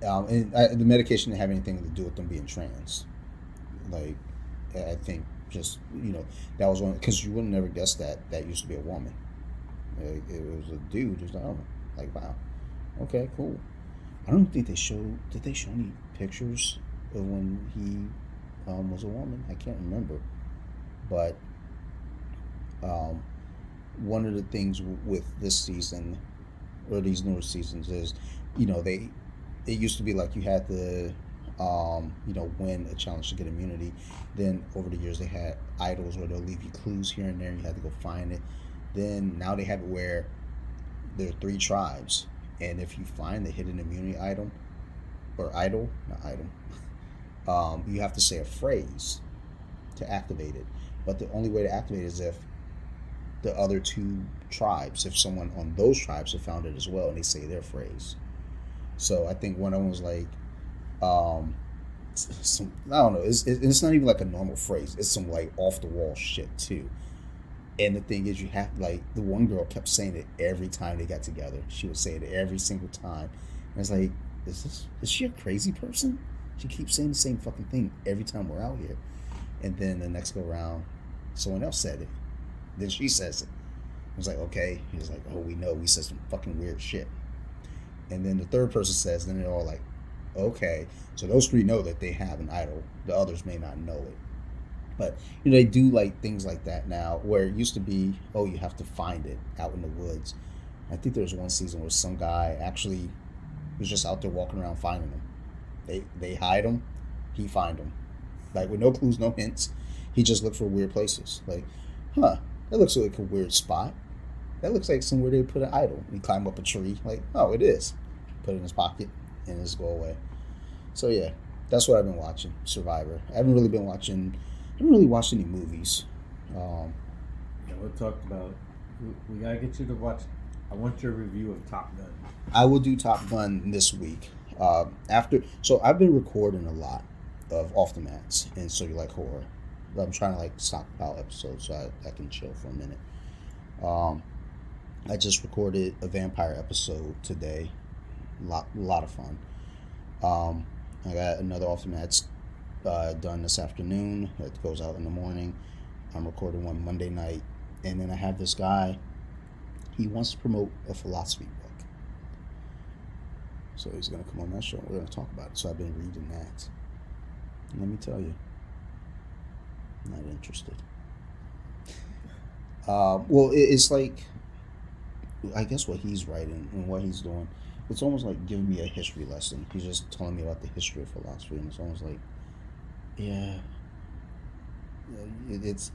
the medication didn't have anything to do with them being trans. Like, I think just that was one, because you wouldn't never guess that used to be a woman. It was a dude. It was like, oh, like, wow, okay, cool. I don't think did they show any pictures of when he was a woman? I can't remember, but. One of the things with this season or these newer seasons is, it used to be like you had to, win a challenge to get immunity. Then over the years they had idols where they'll leave you clues here and there and you had to go find it. Then now they have it where there are 3 tribes, and if you find the hidden immunity item or idol, not item, you have to say a phrase to activate it. But the only way to activate it is if the other 2 tribes, if someone on those tribes have found it as well and they say their phrase. So I think one of them was like, I don't know, it's not even like a normal phrase. It's some like off the wall shit too. And the thing is, you have, like, the one girl kept saying it every time they got together. She would say it every single time. And it's like, is she a crazy person? She keeps saying the same fucking thing every time we're out here. And then the next go round, someone else said it. Then she says it. I was like, okay. He was like, oh, we know we said some fucking weird shit. And then the third person says, then they're all like, okay. So those 3 know that they have an idol. The others may not know it. But, they do like things like that now, where it used to be, oh, you have to find it out in the woods. I think there was one season where some guy actually was just out there walking around finding them. They hide him, he find them. Like, with no clues, no hints. He just looked for weird places. Like, that looks like a weird spot. That looks like somewhere they put an idol. He climbed up a tree. Like, oh, it is. Put it in his pocket and just go away. So, yeah, that's what I've been watching, Survivor. I haven't really watched any movies. Yeah, we talked about, we got to get you to watch, I want your review of Top Gun. I will do Top Gun this week. So I've been recording a lot of Off the Mats and So You Like Horror. I'm trying to like stockpile episodes so I can chill for a minute. Um, I just recorded a vampire episode today. Lot of fun. I got another off the mats done this afternoon. It goes out in the morning. I'm recording one Monday night, and then I have this guy. He wants to promote a philosophy book, so he's going to come on that show. We're going to talk about it. So I've been reading that. And let me tell you, I'm not interested. Well, it's like, I guess what he's writing and what he's doing, it's almost like giving me a history lesson. He's just telling me about the history of philosophy, and it's almost like, yeah, it's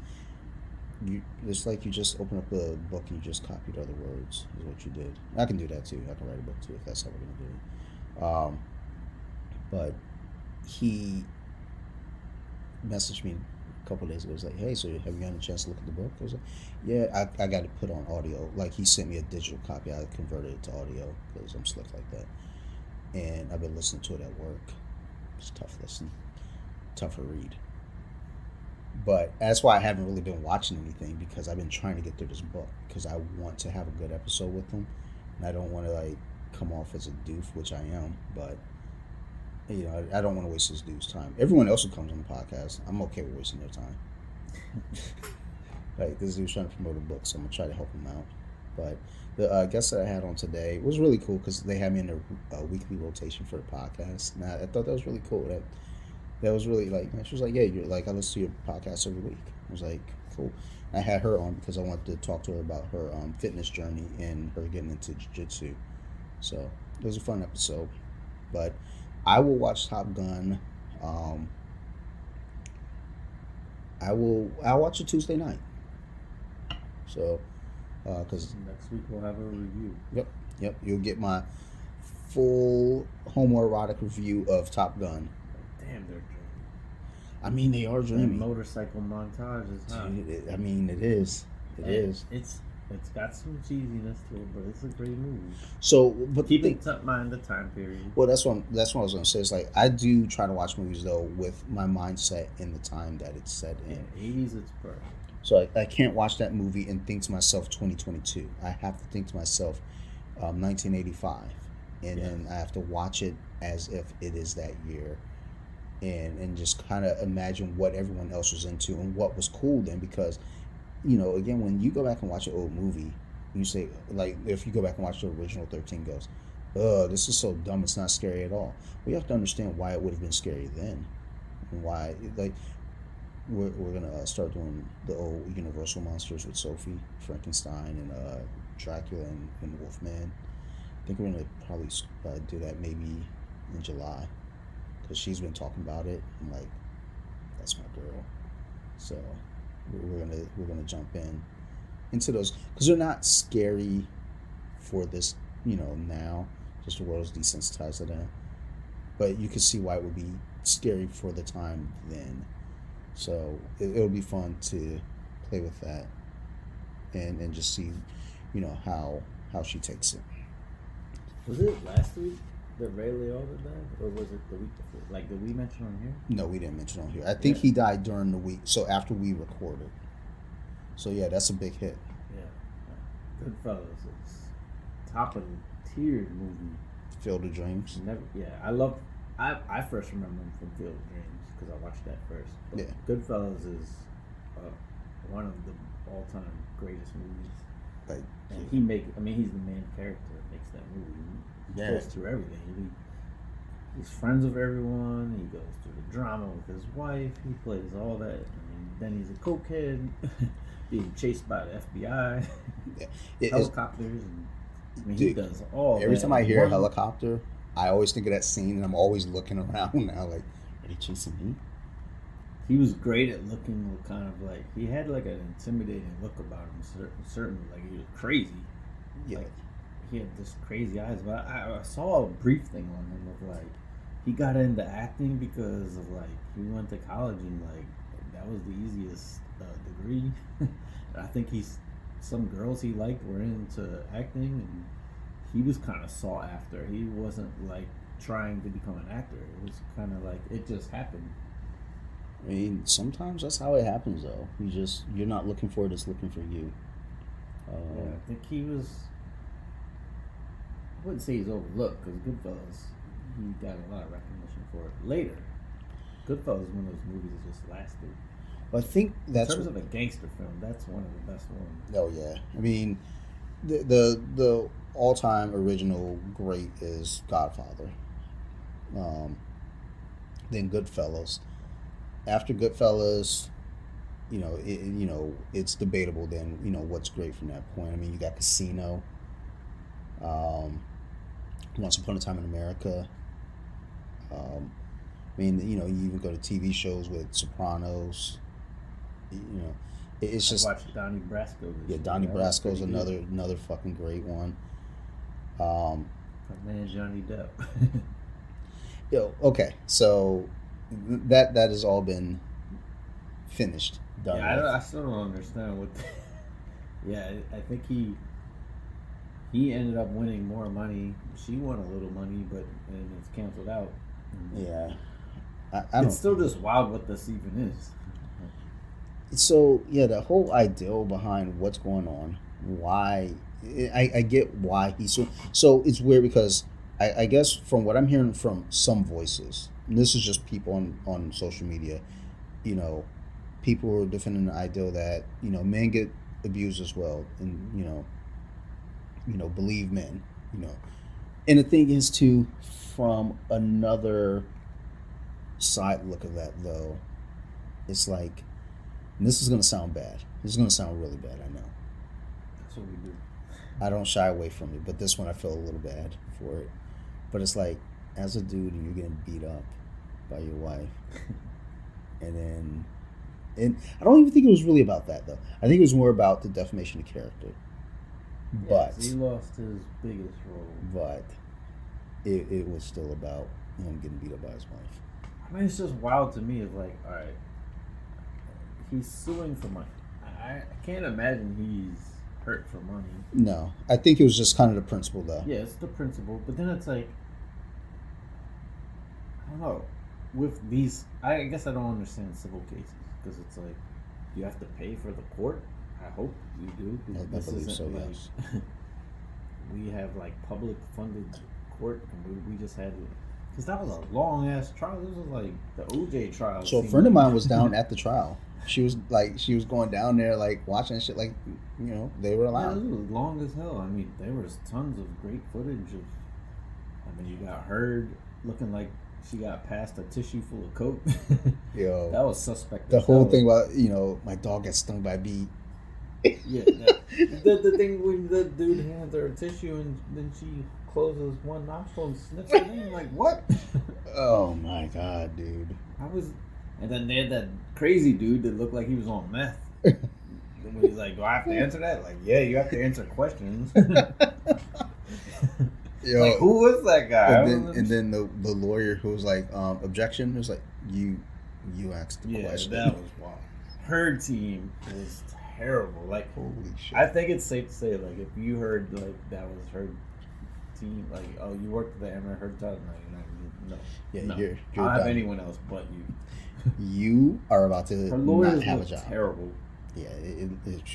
it's like you just open up a book and you just copied other words. Is what you did. I can do that too. I can write a book too if that's how we're gonna do it. But he messaged me a couple of days ago. He was like, "Hey, so have you gotten a chance to look at the book?" I was like, "Yeah, I got it put on audio. Like he sent me a digital copy. I converted it to audio because I'm slick like that. And I've been listening to it at work. It's a tough listen, tougher read. But that's why I haven't really been watching anything because I've been trying to get through this book because I want to have a good episode with him, and I don't want to like come off as a doof, which I am. But you know, I don't want to waste this dude's time. Everyone else who comes on the podcast, I'm okay with wasting their time. Like this dude's trying to promote a book, so I'm gonna try to help him out. But the guest that I had on today was really cool because they had me in a weekly rotation for the podcast. And I thought that was really cool. That was really like, she was like, yeah, you're like, I listen to your podcast every week. I was like, cool. I had her on because I wanted to talk to her about her fitness journey and her getting into jiu-jitsu. So it was a fun episode. But I will watch Top Gun. I'll watch it Tuesday night. So, because next week we'll have a review. Yep. You'll get my full homoerotic review of Top Gun. Damn, they're dreamy. I mean, they are dreamy. Motorcycle montages, huh? Dude, it is. It is. It's got some cheesiness to it, but it's a great movie. So, but keep in mind the time period. Well, that's what I was gonna say. It's like I do try to watch movies though with my mindset in the time that it's set in. Yeah, 80s, it's perfect. So I can't watch that movie and think to myself 2022. I have to think to myself 1985, and then I have to watch it as if it is that year. And just kind of imagine what everyone else was into and what was cool then, because, you know, again, when you go back and watch an old movie, you say, like, if you go back and watch the original 13 Ghosts, this is so dumb, it's not scary at all. We have to understand why it would have been scary then, and why, like, we're gonna start doing the old Universal monsters with Sophie, Frankenstein, and Dracula and Wolfman. I think we're gonna probably do that maybe in July. Because she's been talking about it. I'm like, that's my girl. So we're gonna jump into those because they're not scary for this, you know, now. Just the world's desensitized to them. But you can see why it would be scary for the time then. So it'll be fun to play with that and just see, you know, how she takes it. Was it last week that Ray Liotta died, or was it the week before? Like, did we mention on here? No, we didn't mention on here. I think he died during the week, so after we recorded. So yeah, that's a big hit. Yeah, Goodfellas. It's top of the tiered movie. Field of Dreams. I first remember him from Field of Dreams because I watched that first. But yeah, Goodfellas is one of the all-time greatest movies. Like, and he's the main character that makes that movie. He goes through everything. He's friends with everyone. He goes through the drama with his wife. He plays all that. And then he's a cokehead, being chased by the FBI, helicopters. He does all that. Every time I hear a helicopter, I always think of that scene, and I'm always looking around now, like, are they chasing me? He was great at looking kind of like, he had like an intimidating look about him, certainly, like he was crazy. Yeah. Like, he had this crazy eyes, but I saw a brief thing on him of like, he got into acting because of like, he went to college and like, that was the easiest degree. I think some girls he liked were into acting, and he was kind of sought after. He wasn't like trying to become an actor. It was kind of like, it just happened. I mean, sometimes that's how it happens, though. You're not looking for it; it's looking for you. Yeah, I think he was. I wouldn't say he's overlooked because Goodfellas, he got a lot of recognition for it later. Goodfellas is one of those movies that just lasted. Well, I think that's in terms of a gangster film, that's one of the best ones. Oh yeah, I mean, the all time original great is Godfather. Then Goodfellas. After Goodfellas, it's debatable. Then what's great from that point. I mean, you got Casino. Once Upon a Time in America. I mean, you even go to TV shows with Sopranos. It's just I watched Donnie Brasco. Yeah, Donnie Brasco's another fucking great one. My man Johnny Depp. Okay, so that has all been finished, done. Yeah, I still don't understand what. Yeah, I think he ended up winning more money. She won a little money, and it's canceled out. Yeah, I don't. It's still just wild what this even is. So yeah, the whole ideal behind what's going on, why I get why he's so it's weird because I guess from what I'm hearing from some voices, and this is just people on social media, people are defending the ideal that men get abused as well, and believe men, and the thing is too, from another side look of that though, it's like. And this is going to sound bad. This is going to sound really bad, I know. That's what we do. I don't shy away from it, but this one I feel a little bad for it. But it's like, as a dude, and you're getting beat up by your wife. And I don't even think it was really about that, though. I think it was more about the defamation of character. But he lost his biggest role. But it was still about him getting beat up by his wife. I mean, it's just wild to me. It's like, all right. He's suing for money. I can't imagine he's hurt for money. No, I think it was just kind of the principle, though. Yeah, it's the principle. But then it's like, I don't know. With these, I guess I don't understand civil cases because it's like, you have to pay for the court. I hope you do. I believe so, like, yes. We have like public funded court, and we just had. Because that was a long ass trial. This was like the OJ trial. So a friend of mine was down at the trial. She was going down there like watching shit like they were allowed. Yeah, it was long as hell. I mean, there was tons of great footage of. I mean, you got heard looking like she got passed a tissue full of coke. Yo, that was suspect. The whole thing about my dog got stung by a bee. Yeah, the thing when the dude hands her a tissue and then she closes one nostril and sniffs it in, like what? Oh my god, dude! And then they had that crazy dude that looked like he was on meth. When he's like, "Do I have to answer that?" Like, yeah, you have to answer questions. Yo, like, who was that guy? And then the lawyer who was like, objection. It was like, you asked the question. Yeah, that was wild. Her team was terrible. Like, holy shit. I think it's safe to say, like, if you heard like that was her team, like, oh, you worked with the Emma Heard Todd, no. Yeah, no. you're I don't have done. anyone else but you. You are about to her lawyers not have a job. Terrible. Yeah,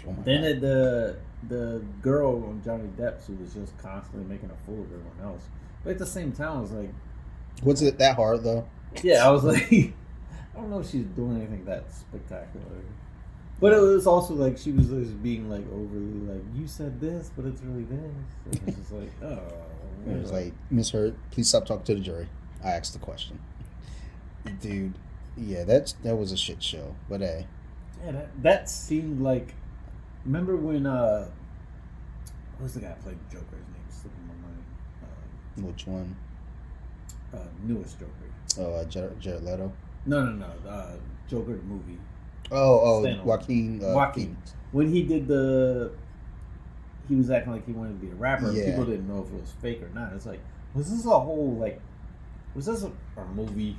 oh my then God. The girl on Johnny Depp's who was just constantly making a fool of everyone else. But at the same time, I was like, was it that hard though? Yeah, I was like, I don't know if she's doing anything that spectacular. But it was also like she was just being like overly like, you said this, but it's really this. So it was just like, oh. It was like, Miss Hurt, please stop talking to the jury. I asked the question. Dude, yeah, that was a shit show. But hey. Yeah, that seemed like. Remember when what was the guy who played Joker? His name is slipping my mind. Which one? Newest Joker. Oh, Jared Leto. No. Joker the movie. Oh, Stand-on. Joaquin. When he did he was acting like he wanted to be a rapper. Yeah. People didn't know if it was fake or not. It's like, was this a whole was this a movie?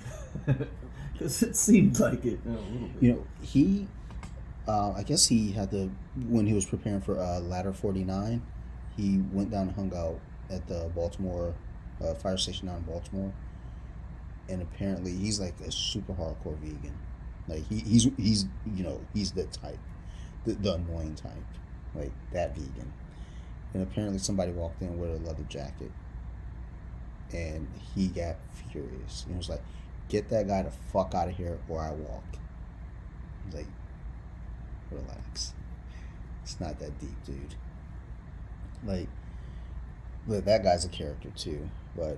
Because it seemed like it a little bit. He. I guess he had when he was preparing for Ladder 49, he went down and hung out at the Baltimore fire station down in Baltimore, and apparently he's like a super hardcore vegan. Like he's he's the type, the annoying type, like that vegan. And apparently somebody walked in with a leather jacket, and he got furious. He was like, "Get that guy the fuck out of here, or I walk." Like, relax. It's not that deep, dude. Like, look, that guy's a character too. But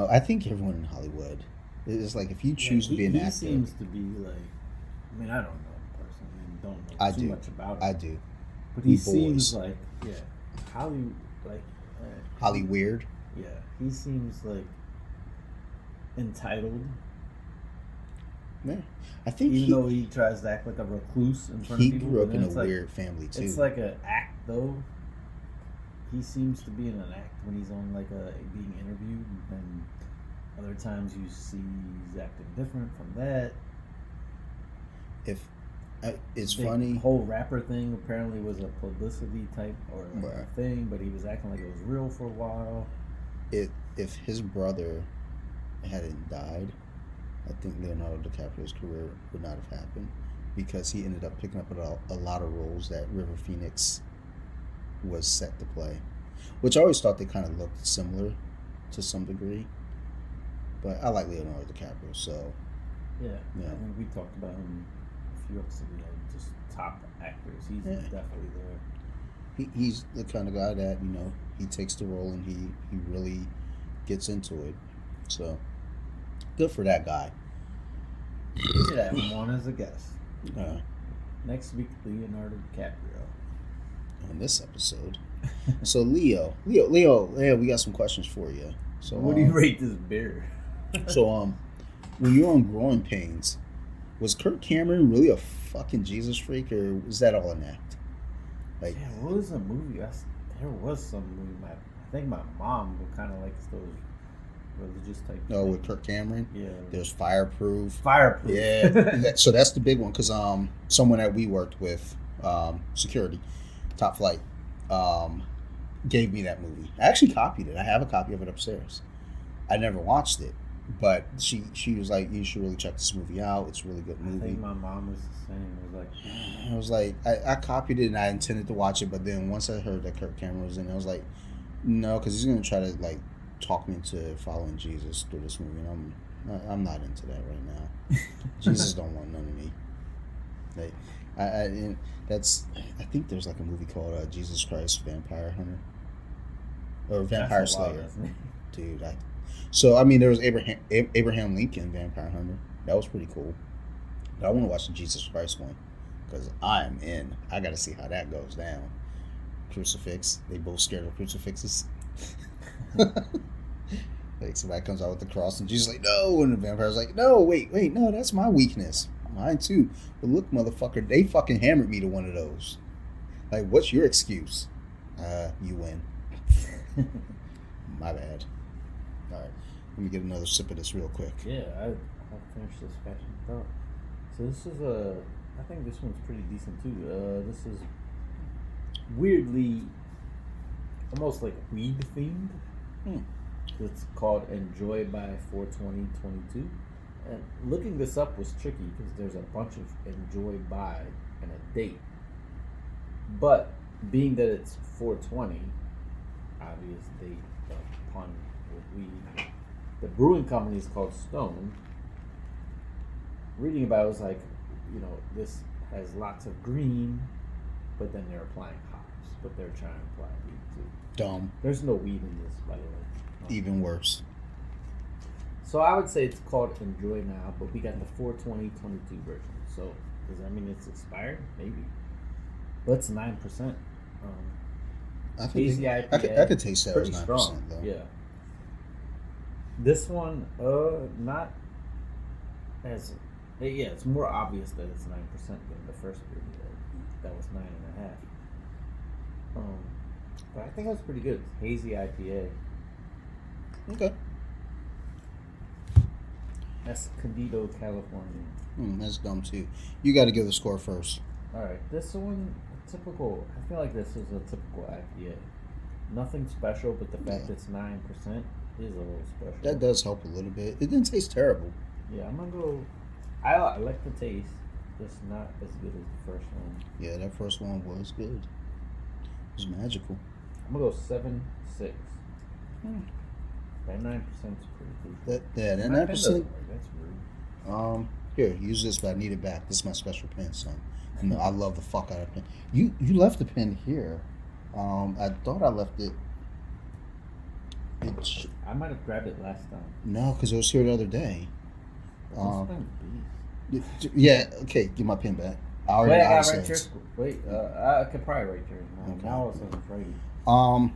I think everyone in Hollywood is like, if you choose to be an he actor, seems to be like. I mean, I don't know him personally and don't know I too do. much about him. I do. But We he boys. seems like Holly like Holly weird. yeah, he seems like entitled. Yeah, I think Even though he tries to act like a recluse in front he of people. grew up but in then a it's like, weird family too. It's like an act though. He seems to be in an act when he's on like being interviewed, and other times you see he's acting different from that. If it's The funny, whole rapper thing apparently was a publicity type or like Right. a thing, but he was acting like it was real for a while. if his brother hadn't died, I think Leonardo DiCaprio's career would not have happened, because he ended up picking up a lot of roles that River Phoenix was set to play, which I always thought they kind of looked similar to some degree. But I like Leonardo DiCaprio, so Yeah, Yeah. I think we talked about him a few episodes ago. Just top actors. He's Yeah. definitely there. he's the kind of guy that he takes the role and he really gets into it. So good for that guy. We should have him on as a guest. Uh, Next week, Leonardo DiCaprio. on this episode. So Leo, yeah, we got some questions for you. So What do you rate this beer? So when you were on Growing Pains, was Kirk Cameron really a fucking Jesus freak, or was that all an act? Like, Yeah, what was the movie? There was some movie. I think my mom would kind of like those religious type. no, with Kirk Cameron, Yeah. there's Fireproof. Fireproof. Yeah, so that's the big one, because someone that we worked with, security, Top Flight, gave me that movie. I actually copied it. I have a copy of it upstairs. I never watched it, but she was like, "You should really check this movie out. It's a really good I movie." think my mom was the same. It was like, I was like, I copied it and I intended to watch it, but then once I heard that Kirk Cameron was in it, I was like, no, because he's gonna try to like talk me into following Jesus through this movie, and I'm not into that right now. Jesus don't want none of me. Like, and I think there's like a movie called Jesus Christ Vampire Hunter or Vampire that's a wild Slayer, ass name. dude. So I mean, there was Abraham Lincoln Vampire Hunter. That was pretty cool. But I want to watch the Jesus Christ one, because I am in. I got to see how that goes down. Crucifix. They both scared of crucifixes. Like somebody comes out with the cross and Jesus like, no, and the vampire's like, no, wait, no, that's my weakness. Mine too. But look, motherfucker, they fucking hammered me to one of those. Like, what's your excuse? You win. My bad. All right, let me get another sip of this real quick. Yeah, I'll finish this fashion thought. So this is I think this one's pretty decent too. This is weirdly almost like weed themed. It's called Enjoy by 42022. And looking this up was tricky because there's a bunch of Enjoy by and a date. But being that it's 420, obvious date of pun with weed. The brewing company is called Stone. Reading about it was like, this has lots of green, but then they're applying hops, but they're trying to apply weed too. Dumb. There's no weed in this, by the way. Even worse. So I would say it's called Enjoy now, but we got the 42022 version. So does that mean it's expired? Maybe. But it's 9%. Hazy IPA. I could taste that Pretty as 9%, strong. though. Yeah. This one, not as. Yeah, it's more obvious that it's 9% than the first beer that was 9.5. But I think that's pretty good. Hazy IPA. Okay. Escondido, California. That's dumb too. You got to give the score first. All right, this one typical. I feel like this is a typical IPA. Nothing special, but the fact it's 9% is a little special. That does help a little bit. It didn't taste terrible. Yeah, I'm gonna go I like the taste, just not as good as the first one. Yeah, that first one was good. It was magical. I'm gonna go 7.6. Hmm. That 9% is pretty good. That My pen 9%. doesn't work. That's rude. Here, use this, but I need it back. This is my special pen, son. You know, I love the fuck out of pen. You left the pen here. I thought I left it. I might have grabbed it last time. No, because it was here the other day. This thing's beast. Yeah. Okay, give my pen back. I already Wait, know I how got to right say here. it. Wait, I could probably right here. No, Okay. Now it's on Friday. I'm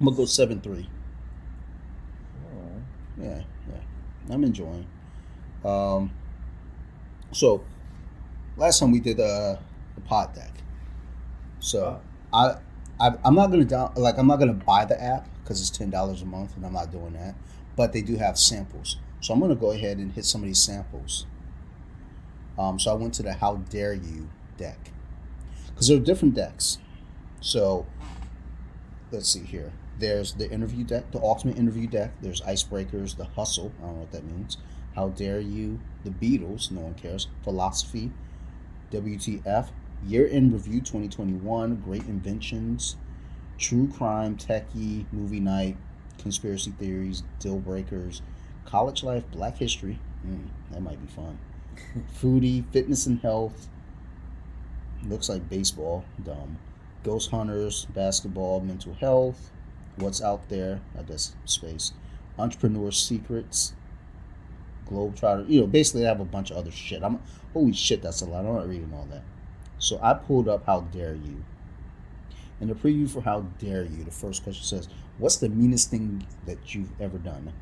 gonna go 7.3. Alright. Yeah. I'm enjoying. So last time we did the pod deck. So I'm not gonna I'm not gonna buy the app because it's $10 a month, and I'm not doing that. But they do have samples, so I'm gonna go ahead and hit some of these samples. So I went to the How Dare You deck because there are different decks. So let's see here. There's the interview deck, the ultimate interview deck. There's icebreakers, the hustle. I don't know what that means. How Dare You, the Beatles. No one cares. Philosophy, WTF, Year in Review 2021, Great Inventions, True Crime, Techie, Movie Night, Conspiracy Theories, Deal Breakers, College Life, Black History. That might be fun. Foodie, Fitness and Health. Looks like baseball. Dumb. Ghost Hunters, Basketball, Mental Health. What's Out There? I guess space. Entrepreneur Secrets. Globetrotter. Basically, I have a bunch of other shit. Holy shit, that's a lot. I'm not reading all that. So I pulled up How Dare You. In the preview for How Dare You, the first question says, what's the meanest thing that you've ever done?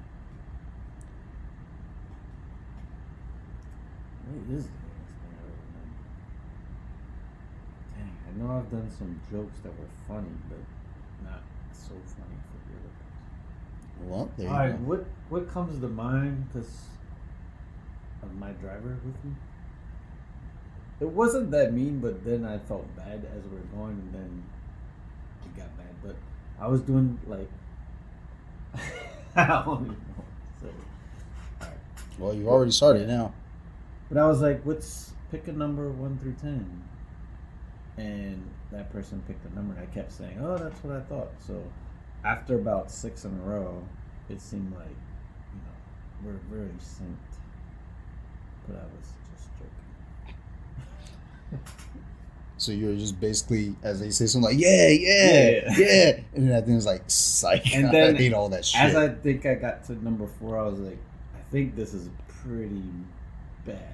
What is the meanest thing I've ever done? Dang, I know I've done some jokes that were funny, but not so funny for the other person. Well, there you Alright, go. what comes to mind because of my driver with me? It wasn't that mean, but then I felt bad as we were going, and then it got bad. But I was doing like I don't even know what to say. Alright. Well, you've already started now. But I was like, pick a number 1 through 10. And that person picked a number, and I kept saying, oh, that's what I thought. So after about 6 in a row, it seemed like, we're very synced. But I was just joking. So you're just basically, as they say, something like, yeah. And then I think it's like, psych. And then I hate all that shit. as I think I got to number 4, I was like, I think this is pretty bad.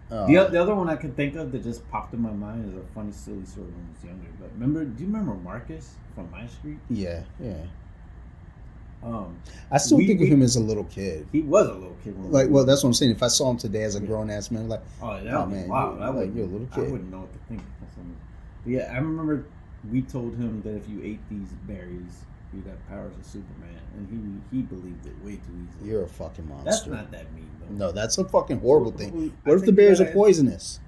The other one I could think of that just popped in my mind is a funny, silly story when I was younger. But do you remember Marcus from my street? Yeah. Um, I still think of him as a little kid. He was a little kid. That's what I'm saying. If I saw him today as a grown ass man, like, oh man, wow, you're a little kid. I wouldn't know what to think. But yeah, I remember we told him that if you ate these berries, you'd have powers of Superman, and he believed it way too easily. You're a fucking monster. That's not that mean though. No, that's a fucking horrible thing. I What if the think berries that are poisonous?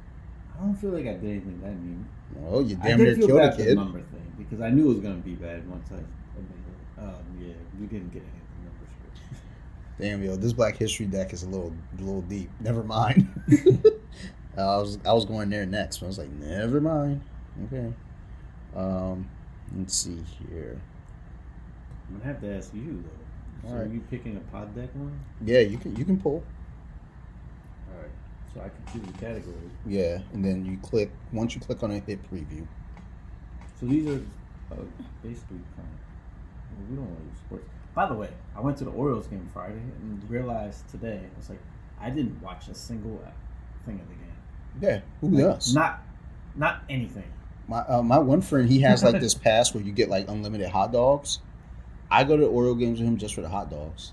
I don't feel like I did anything that mean. Well, you I damn did near feel killed a bad for the kid. number thing because I knew it was gonna be bad once I made it. Yeah, we didn't get any of the numbers right. Damn, yo, this Black History deck is a little deep. Never mind. I was going there next, but I was like, never mind. Okay. Let's see here. I'm gonna have to ask you though. So Alright. are you picking a pod deck one? Yeah, you can pull. All right. So I can choose the category. Yeah, and then once you click on it, hit preview. So these are basically kind of. Well, we don't really do sports. By the way, I went to the Orioles game Friday and realized today I was like, I didn't watch a single thing of the game. Yeah, who does? Not anything. My one friend, he has like this pass where you get like unlimited hot dogs. I go to Oriole games with him just for the hot dogs.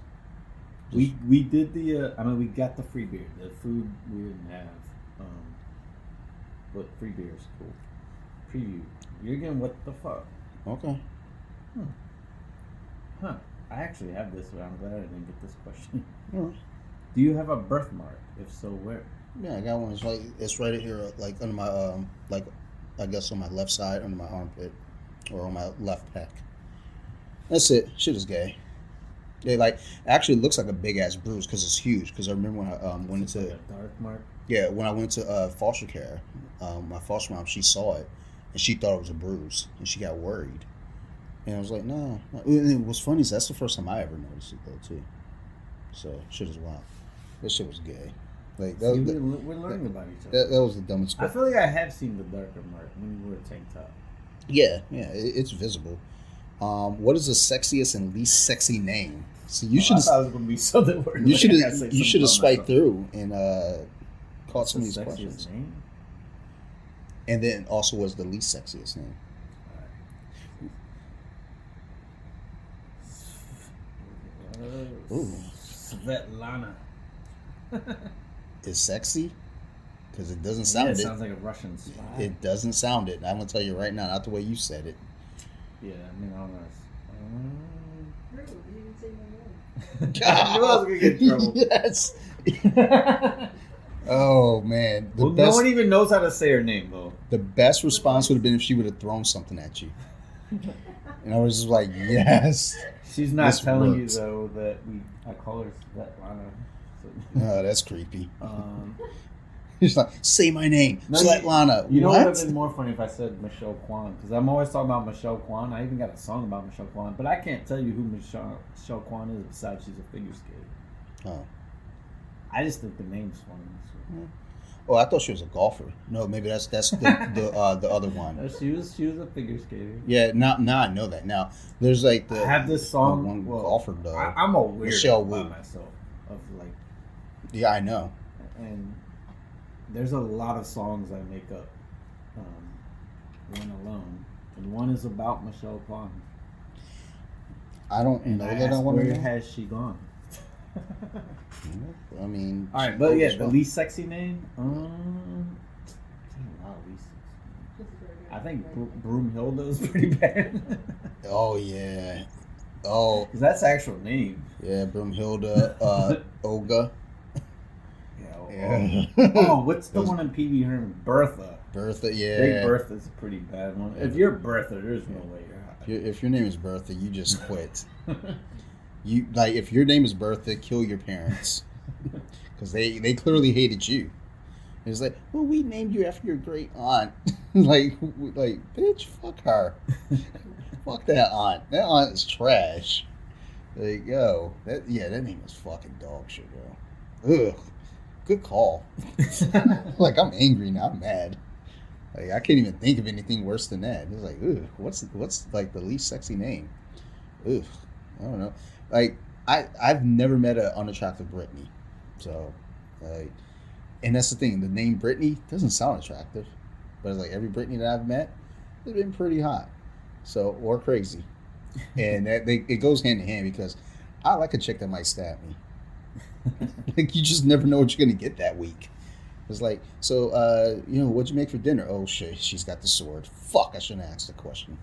We did the. We got the free beer. The food we didn't have. But free beer is cool. Preview. You're getting what the fuck? Okay. Huh. I actually have this, but I'm glad I didn't get this question. All right. Do you have a birthmark? If so, where? Yeah, I got one. It's right here, like under my I guess on my left side, under my armpit, or on my left pec. That's it. Shit is gay. Yeah, like actually it looks like a big ass bruise because it's huge. Because I remember when I went It's into like a dark mark. yeah when I went to foster care, my foster mom she saw it and she thought it was a bruise and she got worried. And I was like, no. And what's funny is that's the first time I ever noticed it though too. So shit is wild. This shit was gay. Like See, we're learning about each other. that was the dumbest. I feel like I have seen the darker mark when you were a tank top. Yeah, it's visible. What is the sexiest and least sexy name? So you should. I thought it was gonna be something weird. You should have swiped through and caught some of these questions. Name? And then also was the least sexiest name. Ooh. Svetlana. Is sexy? Because it doesn't sound it. It sounds like a Russian spy. It doesn't sound it. I'm gonna tell you right now, not the way you said it. Yeah, I mean, I don't know. I knew I was gonna get in trouble. Yes. Oh man. No one even knows how to say her name though. The best response would have been if she would have thrown something at you. And I was just like, yes. She's not telling works. you though that I call her Svetlana. Oh, that's creepy. He's like, say my name, No, Svetlana. You know what? what would have been more funny if I said Michelle Kwan, because I'm always talking about Michelle Kwan. I even got a song about Michelle Kwan, but I can't tell you who Michelle Kwan is besides she's a figure skater. Oh. I just think the name's funny. So. Oh, I thought she was a golfer. No, maybe that's the other one. No, she was a figure skater. Yeah, now I know that. Now there's like I have this song. one golfer though. I'm a weird Michelle by Wu. myself of like. Yeah, I know. And there's a lot of songs I make up when alone, and one is about Michelle Kwan. I don't know that I want to Where know. has she gone? I mean, All right, but yeah, the least sexy name. I think Broomhilda is pretty bad. Oh yeah. Oh. Because that's actual name. Yeah, Broomhilda, Olga. Yeah. Oh, what's the one in PB Herman? Bertha. Bertha, yeah. I think Bertha's a pretty bad one. If you're Bertha, there's no way you're hot. If your name is Bertha, you just quit. You like if your name is Bertha, kill your parents because they clearly hated you. It's like, well, we named you after your great aunt. like, bitch, fuck her. Fuck that aunt. That aunt is trash. Like, yo, that name is fucking dog shit, bro. Ugh, good call. Like, I'm angry now. I'm mad. Like, I can't even think of anything worse than that. It's like, ugh, what's like the least sexy name? Ugh, I don't know. Like, I've never met an unattractive Britney, so like, and that's the thing. The name Britney doesn't sound attractive, but it's like every Britney that I've met has been pretty hot, so or crazy, and it goes hand in hand because I like a chick that might stab me. Like you just never know what you're gonna get that week. It's like, so what'd you make for dinner? Oh shit, she's got the sword. Fuck, I shouldn't ask the question.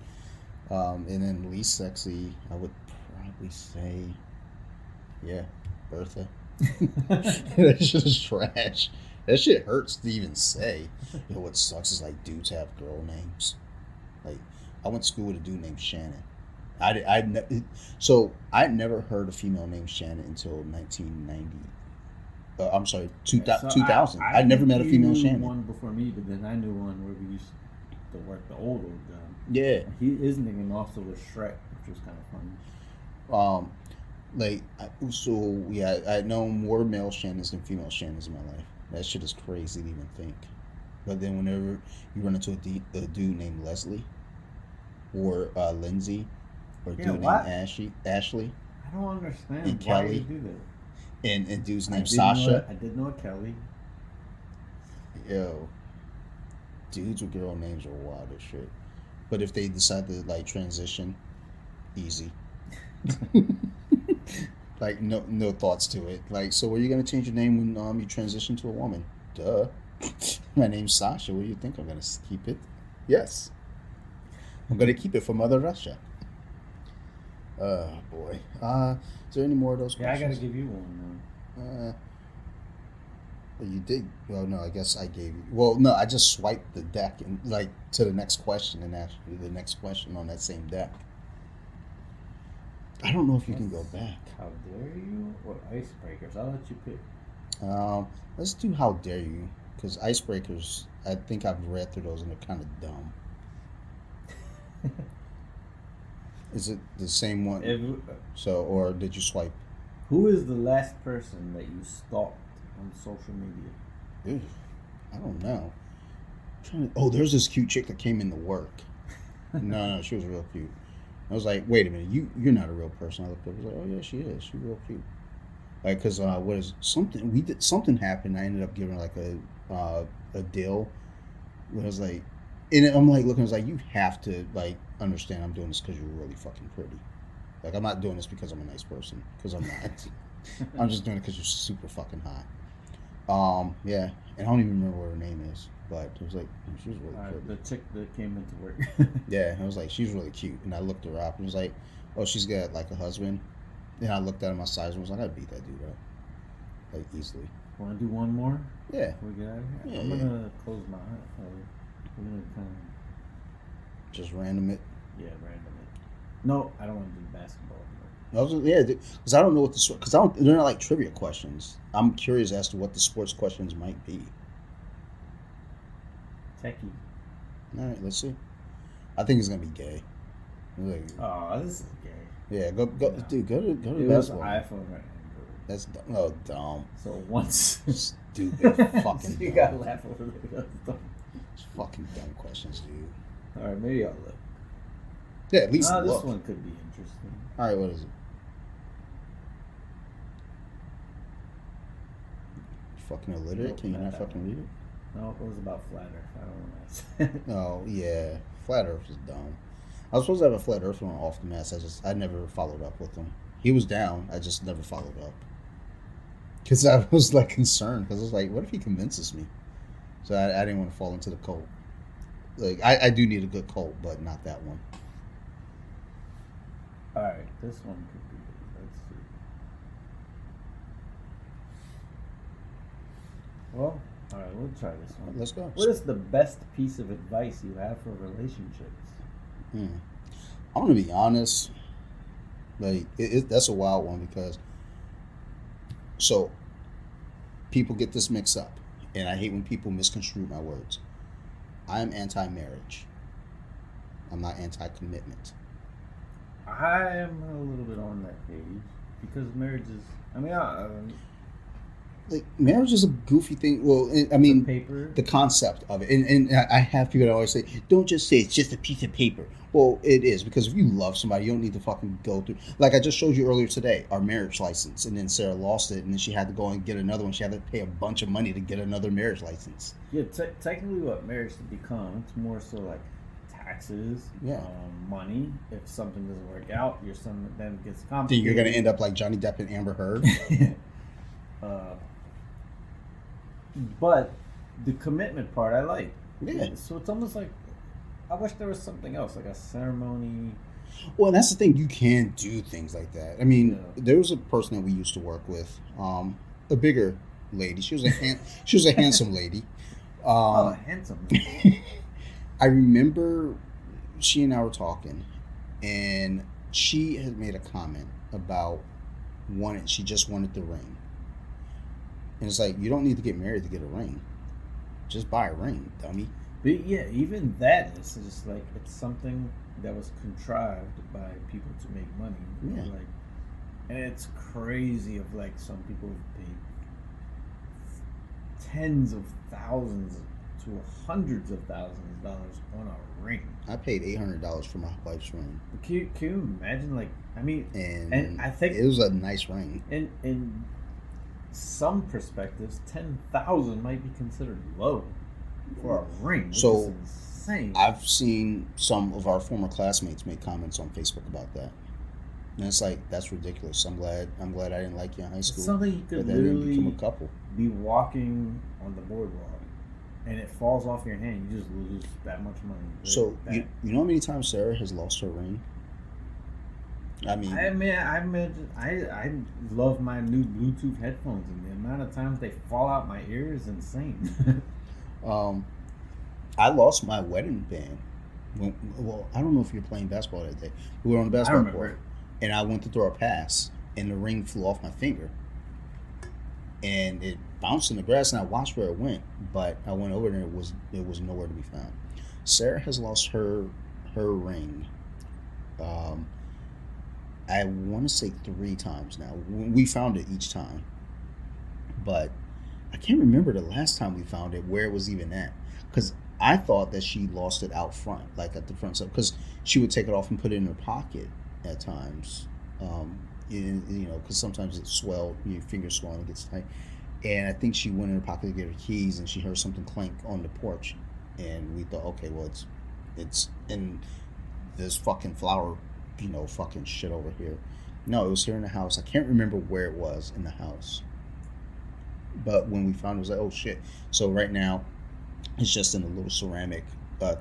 And then least sexy, I would probably say, yeah, Bertha. That shit is trash. That shit hurts to even say. You know what sucks is like dudes have girl names. Like I went to school with a dude named Shannon. I'd never heard a female named Shannon until 1990. I'm sorry, 2000. I'd never met a female Shannon. One before me, but then I knew one where we used to work the old guy. Yeah. His name also was Shrek, which was kind of funny. I know more male Shannons than female Shannons in my life. That shit is crazy to even think. But then whenever you run into a dude named Leslie or Lindsay or a dude named Ashley I don't understand and why Kelly, you do that. and dudes named Sasha. I did know a Kelly. Yo, dudes with girl names are wild as shit. But if they decide to like transition, easy. Like no thoughts to it. Like, so are you gonna change your name when you transition to a woman? Duh. My name's Sasha. What do you think? I'm gonna keep it? Yes. I'm gonna keep it for Mother Russia. Oh boy. Is there any more of those questions? Yeah, I gotta give you one. Well, you did. Well, no, I guess I gave you. Well, no, I just swiped the deck and like to the next question and asked you the next question on that same deck. I don't know if you can go back. How dare you? Or icebreakers? I'll let you pick. Let's do How Dare You, because icebreakers, I think I've read through those and they're kind of dumb. Is it the same one? So, or did you swipe? Who is the last person that you stalked on social media? Ew, I don't know. Oh, there's this cute chick that came into work. No, she was real cute. I was like, wait a minute, you're not a real person. I looked up, I was like, oh yeah, she is. She's real cute. Like, cause what is something? Something happened. I ended up giving her like a deal. Where I was like, and I'm like looking. I was like, you have to like understand. I'm doing this because you're really fucking pretty. Like, I'm not doing this because I'm a nice person. Because I'm not. I'm just doing it because you're super fucking hot. Yeah, and I don't even remember what her name is, but it was like she was really pretty. The chick that came into work. Yeah, I was like, she's really cute, and I looked her up and was like, oh, she's got like a husband. And I looked at my size and was like, I'd beat that dude up, like easily. Want to do one more? Yeah. Before we get out of here? Yeah, I'm gonna close my eye. We're gonna kind of just random it. Yeah, random it. No, I don't want to do basketball. Because I don't know what because they're not like trivia questions. I'm curious as to what the sports questions might be. Techie. All right, let's see. I think it's gonna be gay. Like, oh, this is gay. Yeah, go, dude. Go to it basketball. Was iPhone right. That's dumb. So once stupid fucking. You gotta laugh over there. It's fucking dumb questions, dude. All right, maybe I'll look. Yeah, at least this look. one could be interesting. All right, what is it? You fucking illiterate? Nope, Can you not that fucking one. read it? No, it was about Flat Earth. I don't know. Oh yeah, Flat Earth is dumb. I was supposed to have a Flat Earth one off the mess. I never followed up with him. He was down. I just never followed up because I was like concerned because I was like, what if he convinces me? So I didn't want to fall into the cult. Like I do need a good cult, but not that one. All right, this one could be. Let's see. Well, all right, we'll try this one. Let's go. What is the best piece of advice you have for relationships? I'm gonna be honest. Like that's a wild one because so people get this mixed up, and I hate when people misconstrue my words. I am anti-marriage. I'm not anti-commitment. I am a little bit on that page because marriage is. I mean, like marriage is a goofy thing. Well, I mean, paper. The concept of it, and I have people that always say, "Don't just say it's just a piece of paper." Well, it is because if you love somebody, you don't need to fucking go through. Like I just showed you earlier today, our marriage license, and then Sarah lost it, and then she had to go and get another one. She had to pay a bunch of money to get another marriage license. Yeah, technically, what marriage has become, it's more so like taxes, money. If something doesn't work out, your son then gets complicated. Then you're gonna end up like Johnny Depp and Amber Heard. But the commitment part, I like. Yeah. So it's almost like I wish there was something else, like a ceremony. Well, that's the thing. You can do things like that. I mean, there was a person that we used to work with, a bigger lady. She was a handsome lady. Handsome. I remember she and I were talking, and she had made a comment about she just wanted the ring. And it's like, you don't need to get married to get a ring. Just buy a ring, dummy. But yeah, even that is just like, it's something that was contrived by people to make money. Yeah. Like, and it's crazy of like some people have paid tens of thousands to hundreds of thousands of dollars on a ring. I paid $800 for my wife's ring. Can you imagine? Like, I mean, and I think it was a nice ring. In some perspectives, 10,000 might be considered low for a ring, which is insane. I've seen some of our former classmates make comments on Facebook about that, and it's like, that's ridiculous. I'm glad I didn't like you in high school. It's something you could literally become a couple. Be walking on the boardwalk, and it falls off your hand. You just lose that much money. So you know how many times Sarah has lost her ring? I love my new Bluetooth headphones, and the amount of times they fall out my ear is insane. I lost my wedding band. Well, I don't know if you were playing basketball that day. We were on the basketball court, and I went to throw a pass, and the ring flew off my finger, and it bounced in the grass, and I watched where it went, but I went over there and it was nowhere to be found. Sarah has lost her ring. Um, I want to say 3 times now. We found it each time, but I can't remember the last time we found it where it was even at. Because I thought that she lost it out front, like at the front side, because she would take it off and put it in her pocket at times. Because sometimes it swelled, your finger swelling and gets tight. And I think she went in her pocket to get her keys, and she heard something clank on the porch, and we thought, okay, well, it's in this fucking flower, fucking shit over here. No, it was here in the house. I can't remember where it was in the house, but when we found it, it was like, oh shit. So right now, it's just in a little ceramic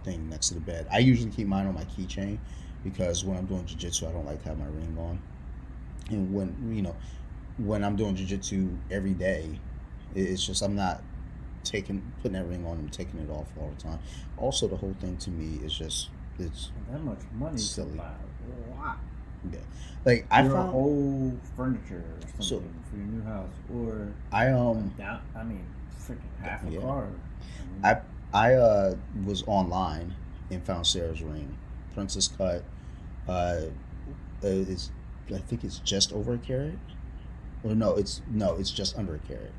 thing next to the bed. I usually keep mine on my keychain because when I'm doing jiu-jitsu, I don't like to have my ring on. And when I'm doing jiu-jitsu every day, it's just I'm not putting that ring on and taking it off all the time. Also, the whole thing to me is just it's that much money silly. To buy a lot. Yeah, like I your found whole furniture or something for your new house, or freaking half a car. I was online and found Sarah's ring, princess cut. It's I think it's just over a carat, or it's just under a carat,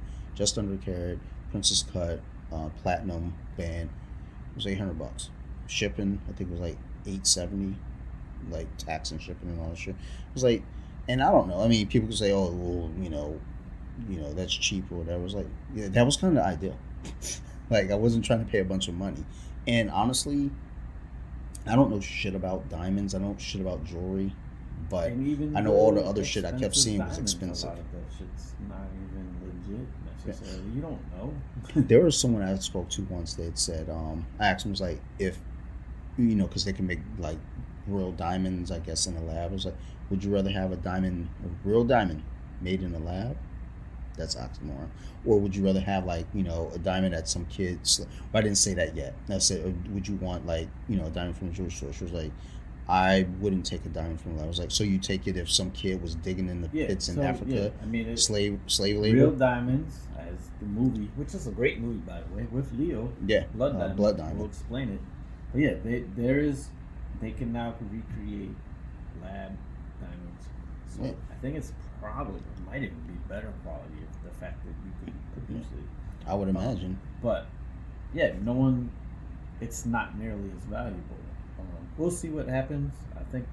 princess cut, platinum band. It was $800. Shipping, I think it was like $870, like tax and shipping and all that shit. It was like, and I don't know. I mean, people could say, oh, well, that's cheap or whatever. It was like, yeah, that was kind of the ideal. Like, I wasn't trying to pay a bunch of money. And honestly, I don't know shit about diamonds. I don't know shit about jewelry. But I know all the other shit I kept seeing was expensive. A lot of that shit's not even legit necessarily. Yeah. You don't know. There was someone I spoke to once that said, I asked him, was like, if, because they can make like real diamonds, I guess, in a lab. I was like, would you rather have a real diamond made in a lab? That's oxymoron. Or would you rather have like, a diamond at some kid's? Well, I didn't say that yet. I said, would you want like, a diamond from a jewelry store? She was like, I wouldn't take a diamond from a lab. I was like, so you take it if some kid was digging in the pits in Africa? Yeah. Slave labor? Real Diamonds, as the movie, which is a great movie, by the way, with Leo. Yeah. Blood Diamond. Blood Diamond. We'll explain it. But yeah, they can now recreate lab diamonds. So yeah. I think it might even be better quality if the fact that you could produce it. I would imagine. But yeah, it's not nearly as valuable. We'll see what happens. I think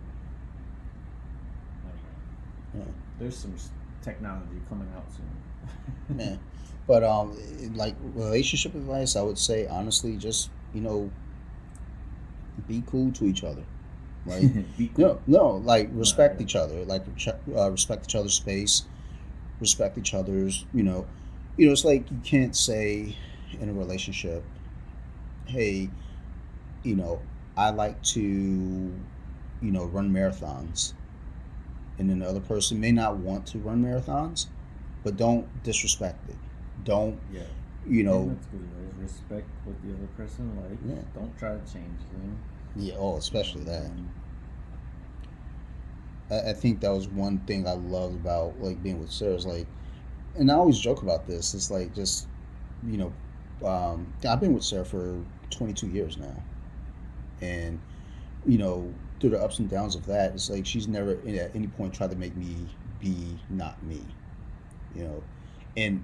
there's some technology coming out soon. Yeah, but like relationship advice, I would say honestly, just be cool to each other. Like be cool. No, like respect each other. Like respect each other's space. Respect each other's. It's like you can't say in a relationship, hey, I like to, run marathons. And then the other person may not want to run marathons, but don't disrespect it. Don't, yeah. That's good. Respect what the other person likes. Yeah. Don't try to change them. Yeah, especially that. I think that was one thing I loved about, like, being with Sarah. Is like, and I always joke about this. It's like just, I've been with Sarah for 22 years now. And, through the ups and downs of that, it's like she's never at any point tried to make me be not me, And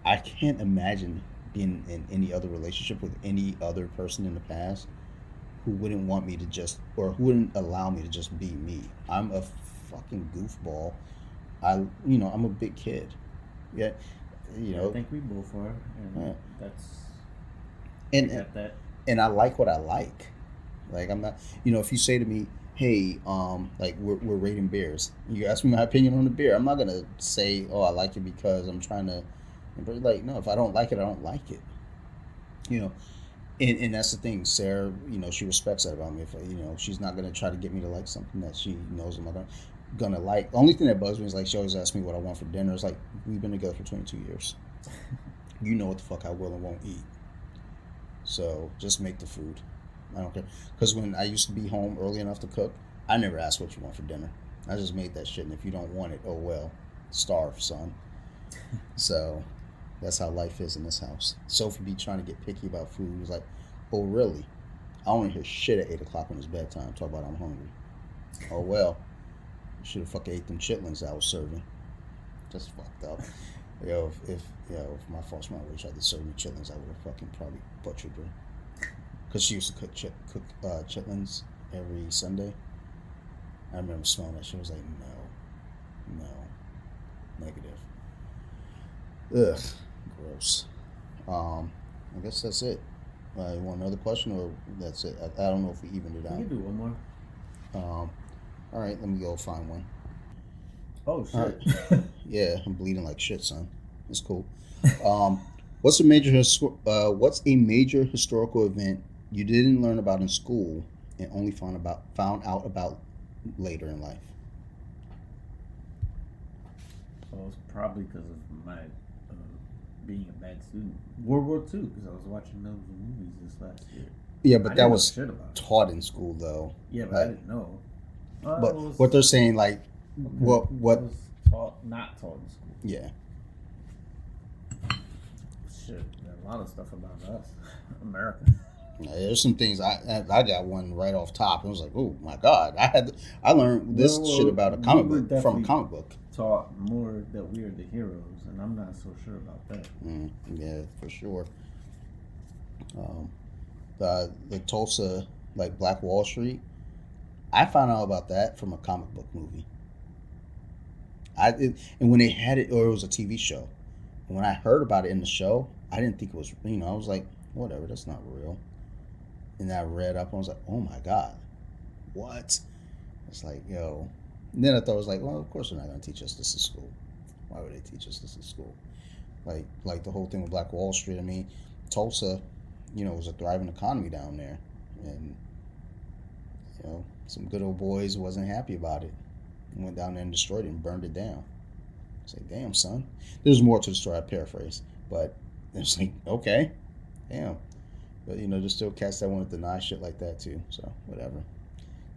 I can't imagine being in any other relationship with any other person in the past who wouldn't want me to who wouldn't allow me to just be me. I'm a fucking goofball. I'm a big kid. Yeah, I think we both are, and that. And I like what I like. Like, I'm not, if you say to me, hey, like we're rating beers, you ask me my opinion on the beer, I'm not gonna say, oh, I like it because I'm trying to, but like, no, if I don't like it, I don't like it. And that's the thing, Sarah, she respects that about me. If she's not gonna try to get me to like something that she knows I'm not gonna like. The only thing that bugs me is like she always asks me what I want for dinner. It's like, we've been together for 22 years. You know what the fuck I will and won't eat. So just make the food. I don't care. Because when I used to be home early enough to cook, I never asked what you want for dinner. I just made that shit, and if you don't want it, oh well, starve, son. So that's how life is in this house. Sophie be trying to get picky about food. It's like, oh really? I only hear shit at 8 o'clock when it's bedtime. Talk about I'm hungry. Oh well, should have fucking ate them chitlins I was serving. Just fucked up. If my false mom would have tried to serve me chitlins, I would have fucking probably butchered her. Cause she used to cook chitlins every Sunday. I remember smelling that shit. I was like, no, negative. Ugh, gross. I guess that's it. You want another question, or that's it? I don't know if we evened it out. You can do one more. All right, let me go find one. Oh shit! Yeah, I'm bleeding like shit, son. It's cool. What's a major historical event you didn't learn about in school and only found out about later in life? Well, it's probably because of my being a bad student. World War II, because I was watching those movies this last year. Yeah, but that was taught in school, though. Yeah, but I didn't know. But what they're saying, like, okay. what was not taught in school. Yeah. Shit, there's a lot of stuff about us, America. There's some things I got one right off top. I was like, oh my god, I learned this shit about a comic book from a comic book. Taught more that we are the heroes, and I'm not so sure about that. Yeah, for sure. The Tulsa, like Black Wall Street, I found out about that from a comic book movie. And when they had it, or it was a TV show. And when I heard about it in the show, I didn't think it was. I was like, whatever, that's not real. And I read up and I was like, oh my god, what? It's like, yo. And then I thought, I was like, well, of course they're not going to teach us this in school. Why would they teach us this in school? Like the whole thing with Black Wall Street. I mean, Tulsa, was a thriving economy down there. And, some good old boys wasn't happy about it. Went down there and destroyed it and burned it down. It's like, damn, son. There's more to the story, I paraphrase. But it's like, okay, damn. But, there's still cats that want to deny shit like that, too. So, whatever.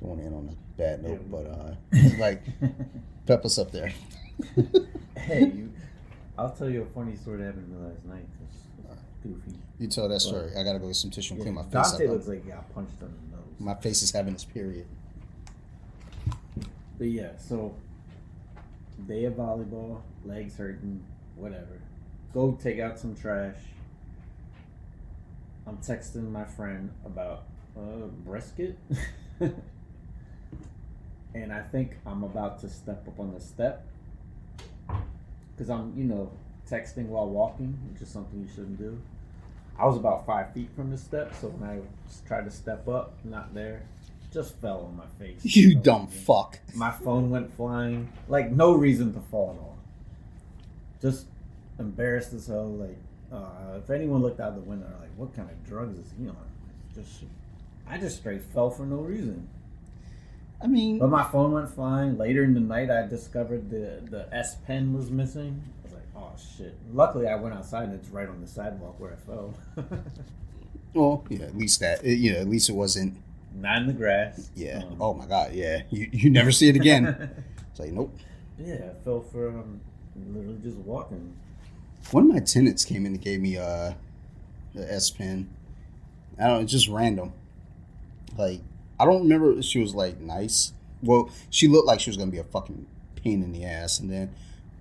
Don't want to end on a bad note, but, like, pep us up there. Hey, I'll tell you a funny story that happened to me last night. It's goofy. You tell that story. I got to go get some tissue and clean my face Dante up. looks like he got punched on the nose. My face is having its period. But, yeah, so, day of volleyball, legs hurting, whatever. Go take out some trash. I'm texting my friend about brisket. And I think I'm about to step up on the step. Because I'm, texting while walking, which is something you shouldn't do. I was about 5 feet from the step, so when I tried to step up, not there, just fell on my face. You dumb fuck. My phone went flying. Like, no reason to fall at all. Just embarrassed as hell. Like, if anyone looked out the window, like, what kind of drugs is he on? I just straight fell for no reason. I mean, but my phone went flying. Later in the night, I discovered the S Pen was missing. I was like, oh shit. Luckily, I went outside and it's right on the sidewalk where I fell. Well, yeah, at least that. At least it wasn't. Not in the grass. Yeah. Oh my god. Yeah. You never see it again. It's like, nope. Yeah, I fell for literally just walking. One of my tenants came in and gave me the S Pen. I don't know, it's just random. Like, I don't remember if she was like nice. Well, she looked like she was gonna be a fucking pain in the ass, and then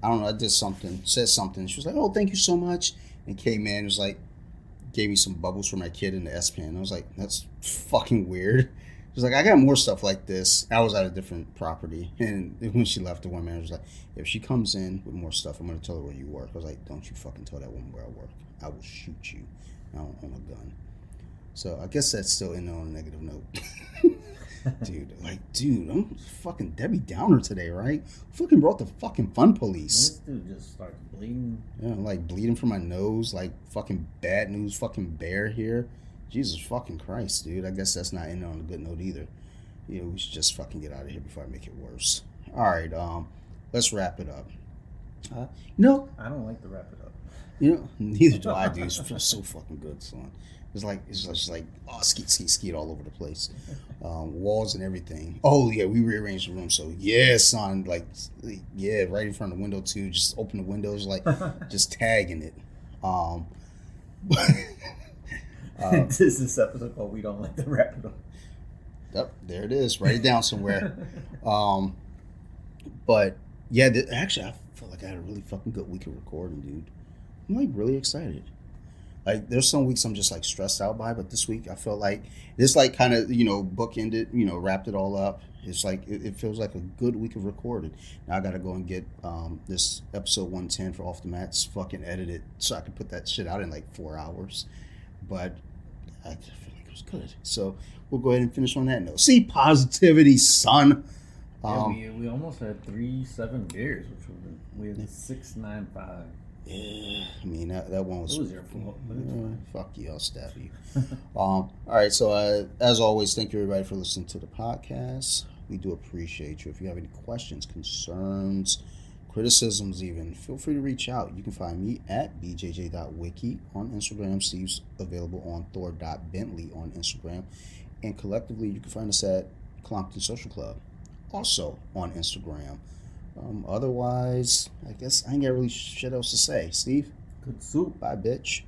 I don't know, I did something, said something. She was like, "Oh, thank you so much," and came in and was like, gave me some bubbles for my kid in the S Pen. I was like, that's fucking weird. She was like, I got more stuff like this. I was at a different property, and when she left, the one manager was like, if she comes in with more stuff, I'm gonna tell her where you work. I was like, don't you fucking tell that woman where I work. I will shoot you. I don't own a gun. So I guess that's still in on a negative note. Dude, I'm fucking Debbie Downer today, right? Fucking brought the fucking fun police. This dude just starts bleeding. Yeah, like bleeding from my nose, like fucking bad news, fucking bear here. Jesus fucking Christ, dude. I guess that's not ending on a good note either. We should just fucking get out of here before I make it worse. All right, let's wrap it up. I don't like to wrap it up. Neither do I, dude. It's so fucking good, son. it's just like skeet all over the place, walls and everything. Oh yeah, we rearranged the room. So yeah, son, like yeah, right in front of the window too. Just open the windows, like just tagging it. This is this episode called "We Don't Like the Wrap It Up." Yep, there it is. Write it down somewhere. But yeah, actually, I felt like I had a really fucking good week of recording, dude. I'm like really excited. Like there's some weeks I'm just like stressed out by, but this week I felt like this like kind of bookended, wrapped it all up. It's like it feels like a good week of recording. Now I got to go and get this episode 110 for Off the Mats fucking edited so I can put that shit out in like 4 hours. But I feel like it was good. So we'll go ahead and finish on that note. See, positivity, son. Yeah, we almost had 3-7 beers, which we had 6-9-5. Yeah, I mean that one was. It was your fault. Fuck you, I'll stab you. All right, so as always, thank you everybody for listening to the podcast. We do appreciate you. If you have any questions, concerns, criticisms, even feel free to reach out. You can find me at bjj.wiki on Instagram. Steve's available on thor.bentley on Instagram, and collectively you can find us at Colompton Social Club, also on Instagram. Otherwise, I guess I ain't got really shit else to say. Steve? Good soup. Bye, bitch.